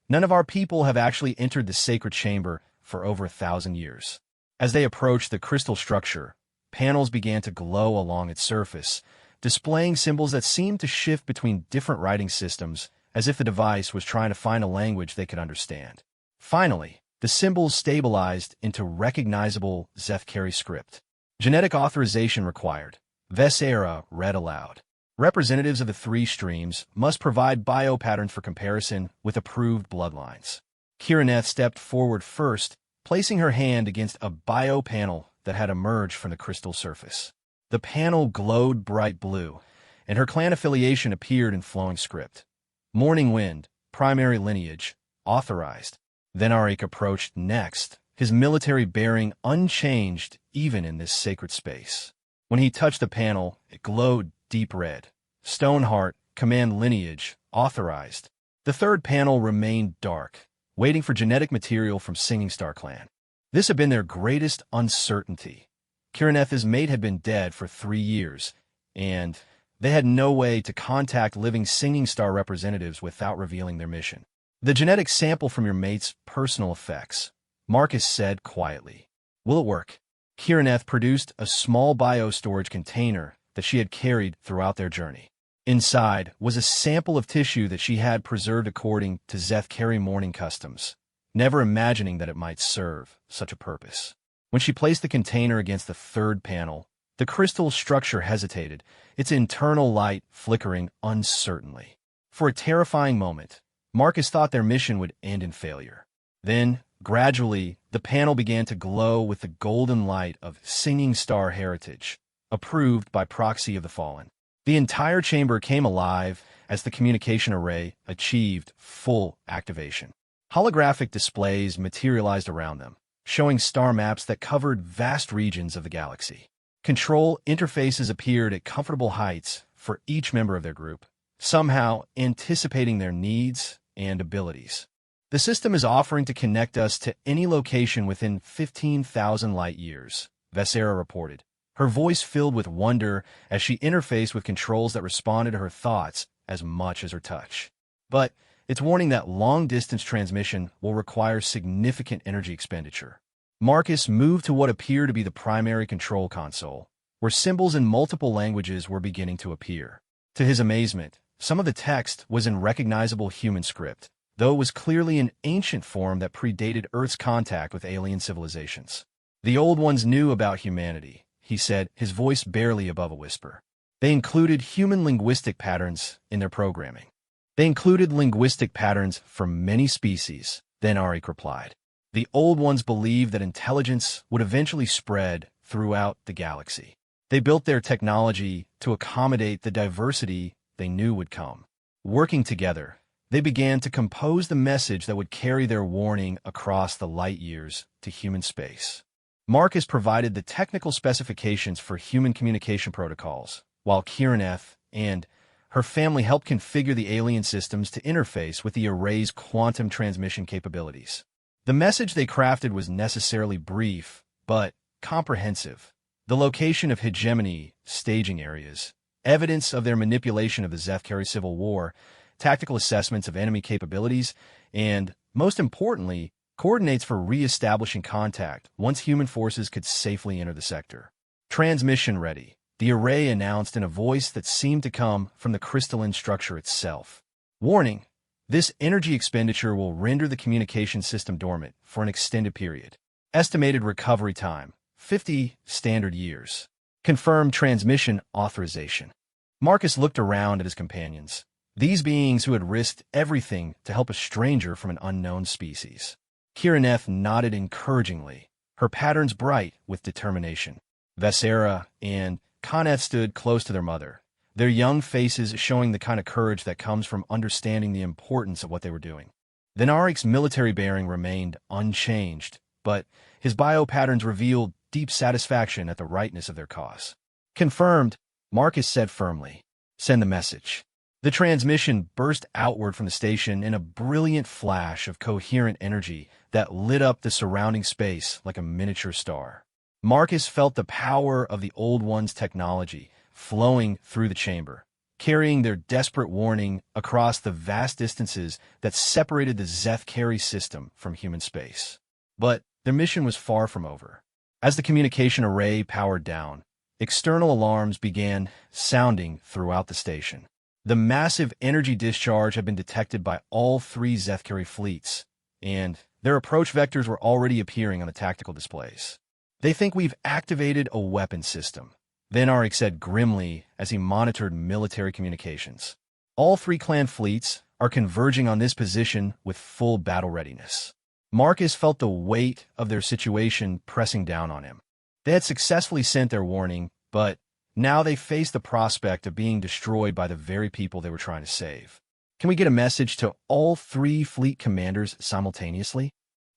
none of our people have actually entered the sacred chamber for over 1,000 years. As they approached the crystal structure, panels began to glow along its surface, displaying symbols that seemed to shift between different writing systems, as if the device was trying to find a language they could understand. Finally, the symbols stabilized into recognizable Zethkari script. Genetic authorization required. Vesera read aloud. Representatives of the three streams must provide biopatterns for comparison with approved bloodlines. Kirineth stepped forward first, placing her hand against a bio panel that had emerged from the crystal surface. The panel glowed bright blue, and her clan affiliation appeared in flowing script. Morning Wind, primary lineage, authorized. Then Arik approached next, his military bearing unchanged even in this sacred space. When he touched the panel, it glowed deep red. Stoneheart, command lineage, authorized. The third panel remained dark, waiting for genetic material from Singing Star clan. This had been their greatest uncertainty. Kirineth's mate had been dead for 3 years, and they had no way to contact living Singing Star representatives without revealing their mission. The genetic sample from your mate's personal effects, Marcus said quietly. Will it work? Kirineth produced a small biostorage container that she had carried throughout their journey. Inside was a sample of tissue that she had preserved according to Zethkari mourning customs, never imagining that it might serve such a purpose. When she placed the container against the third panel, the crystal structure hesitated, its internal light flickering uncertainly. For a terrifying moment, Marcus thought their mission would end in failure. Then, gradually, the panel began to glow with the golden light of Singing Star heritage, approved by proxy of the fallen. The entire chamber came alive as the communication array achieved full activation. Holographic displays materialized around them, showing star maps that covered vast regions of the galaxy. Control interfaces appeared at comfortable heights for each member of their group, somehow anticipating their needs and abilities. The system is offering to connect us to any location within 15,000 light-years, Vesera reported, her voice filled with wonder as she interfaced with controls that responded to her thoughts as much as her touch. But it's warning that long-distance transmission will require significant energy expenditure. Marcus moved to what appeared to be the primary control console, where symbols in multiple languages were beginning to appear. To his amazement, some of the text was in recognizable human script, though it was clearly an ancient form that predated Earth's contact with alien civilizations. The Old Ones knew about humanity, he said, his voice barely above a whisper. They included human linguistic patterns in their programming. They included linguistic patterns for many species, then Arik replied. The Old Ones believed that intelligence would eventually spread throughout the galaxy. They built their technology to accommodate the diversity they knew would come. Working together, they began to compose the message that would carry their warning across the light years to human space. Marcus provided the technical specifications for human communication protocols, while Kirineth and her family helped configure the alien systems to interface with the array's quantum transmission capabilities. The message they crafted was necessarily brief, but comprehensive. The location of hegemony staging areas, evidence of their manipulation of the Zethkari Civil War, tactical assessments of enemy capabilities, and, most importantly, coordinates for re-establishing contact once human forces could safely enter the sector. Transmission ready, the array announced in a voice that seemed to come from the crystalline structure itself. Warning, this energy expenditure will render the communication system dormant for an extended period. Estimated recovery time, 50 standard years. Confirmed transmission authorization. Marcus looked around at his companions, these beings who had risked everything to help a stranger from an unknown species. Kirineth nodded encouragingly, her patterns bright with determination. Vesera and Kaneth stood close to their mother, their young faces showing the kind of courage that comes from understanding the importance of what they were doing. Then Arik's military bearing remained unchanged, but his bio-patterns revealed deep satisfaction at the rightness of their cause. Confirmed, Marcus said firmly. Send the message. The transmission burst outward from the station in a brilliant flash of coherent energy that lit up the surrounding space like a miniature star. Marcus felt the power of the Old One's technology flowing through the chamber, carrying their desperate warning across the vast distances that separated the Zethkari system from human space. But their mission was far from over. As the communication array powered down, external alarms began sounding throughout the station. The massive energy discharge had been detected by all three Zethkari fleets, and their approach vectors were already appearing on the tactical displays. They think we've activated a weapon system, then Arik said grimly as he monitored military communications. All three clan fleets are converging on this position with full battle readiness. Marcus felt the weight of their situation pressing down on him. They had successfully sent their warning, but now they faced the prospect of being destroyed by the very people they were trying to save. Can we get a message to all three fleet commanders simultaneously?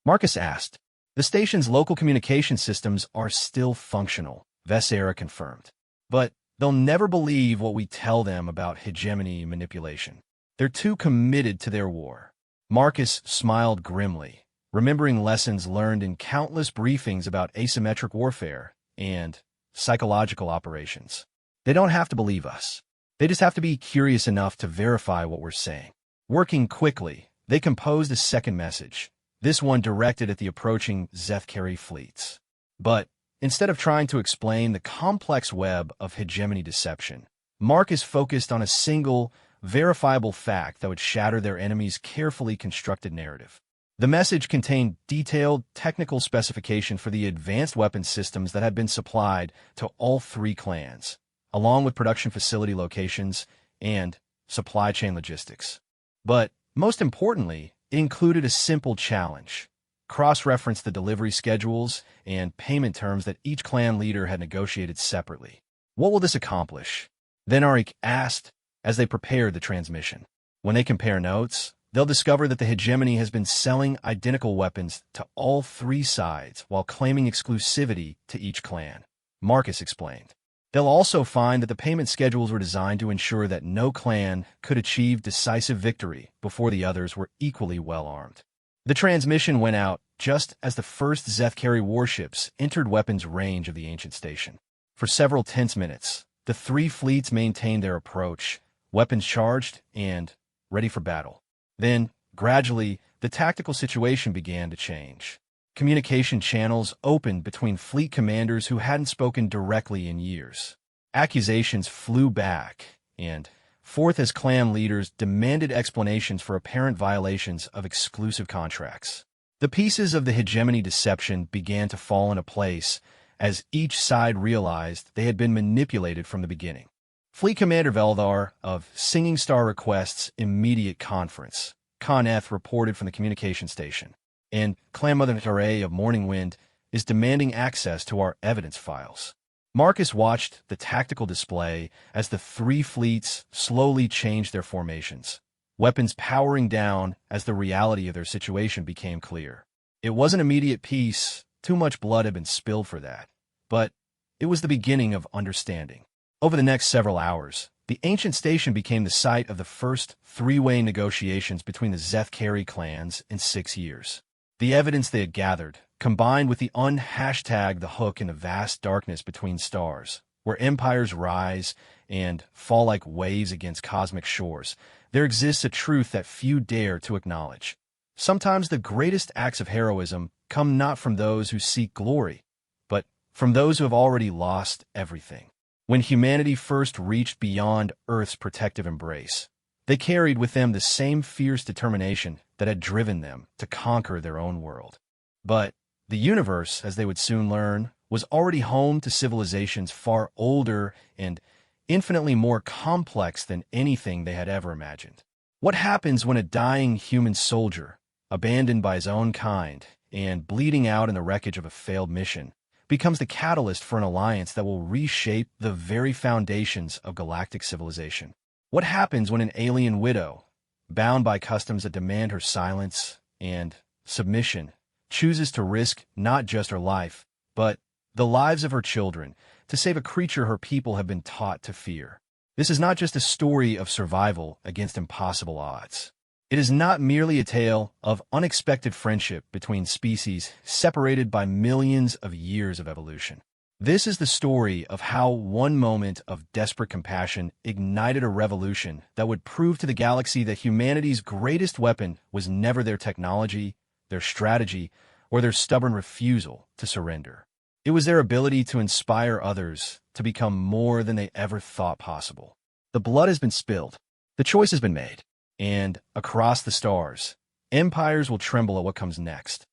Marcus asked. The station's local communication systems are still functional, Vesera confirmed. But they'll never believe what we tell them about hegemony manipulation. They're too committed to their war. Marcus smiled grimly, remembering lessons learned in countless briefings about asymmetric warfare and psychological operations. They don't have to believe us. They just have to be curious enough to verify what we're saying. Working quickly, they composed a second message, this one directed at the approaching Zethkari fleets. But instead of trying to explain the complex web of hegemony deception, Marcus focused on a single, verifiable fact that would shatter their enemy's carefully constructed narrative. The message contained detailed technical specification for the advanced weapons systems that had been supplied to all three clans, along with production facility locations and supply chain logistics. But most importantly, it included a simple challenge: cross-reference the delivery schedules and payment terms that each clan leader had negotiated separately. What will this accomplish? Then Arik asked as they prepared the transmission. When they compare notes, They'll discover that the hegemony has been selling identical weapons to all three sides while claiming exclusivity to each clan, Marcus explained. They'll also find that the payment schedules were designed to ensure that no clan could achieve decisive victory before the others were equally well armed. The transmission went out just as the first Zethkari warships entered weapons range of the ancient station. For several tense minutes, the three fleets maintained their approach, weapons charged and ready for battle. Then, gradually, the tactical situation began to change. Communication channels opened between fleet commanders who hadn't spoken directly in years. Accusations flew back, and forth as clan leaders demanded explanations for apparent violations of exclusive contracts. The pieces of the hegemony deception began to fall into place as each side realized they had been manipulated from the beginning. Fleet Commander Veldar of Singing Star requests immediate conference, Coneth reported from the communication station, and Clan Mother Natare of Morning Wind is demanding access to our evidence files. Marcus watched the tactical display as the three fleets slowly changed their formations, weapons powering down as the reality of their situation became clear. It wasn't immediate peace, too much blood had been spilled for that, but it was the beginning of understanding. Over the next several hours, the ancient station became the site of the first three-way negotiations between the Zethkari clans in 6 years. The evidence they had gathered, combined with the #the hook in the vast darkness between stars, where empires rise and fall like waves against cosmic shores, there exists a truth that few dare to acknowledge. Sometimes the greatest acts of heroism come not from those who seek glory, but from those who have already lost everything. When humanity first reached beyond Earth's protective embrace, they carried with them the same fierce determination that had driven them to conquer their own world. But the universe, as they would soon learn, was already home to civilizations far older and infinitely more complex than anything they had ever imagined. What happens when a dying human soldier, abandoned by his own kind and bleeding out in the wreckage of a failed mission, becomes the catalyst for an alliance that will reshape the very foundations of galactic civilization? What happens when an alien widow, bound by customs that demand her silence and submission, chooses to risk not just her life, but the lives of her children to save a creature her people have been taught to fear? This is not just a story of survival against impossible odds. It is not merely a tale of unexpected friendship between species separated by millions of years of evolution. This is the story of how one moment of desperate compassion ignited a revolution that would prove to the galaxy that humanity's greatest weapon was never their technology, their strategy, or their stubborn refusal to surrender. It was their ability to inspire others to become more than they ever thought possible. The blood has been spilled. The choice has been made. And across the stars, empires will tremble at what comes next.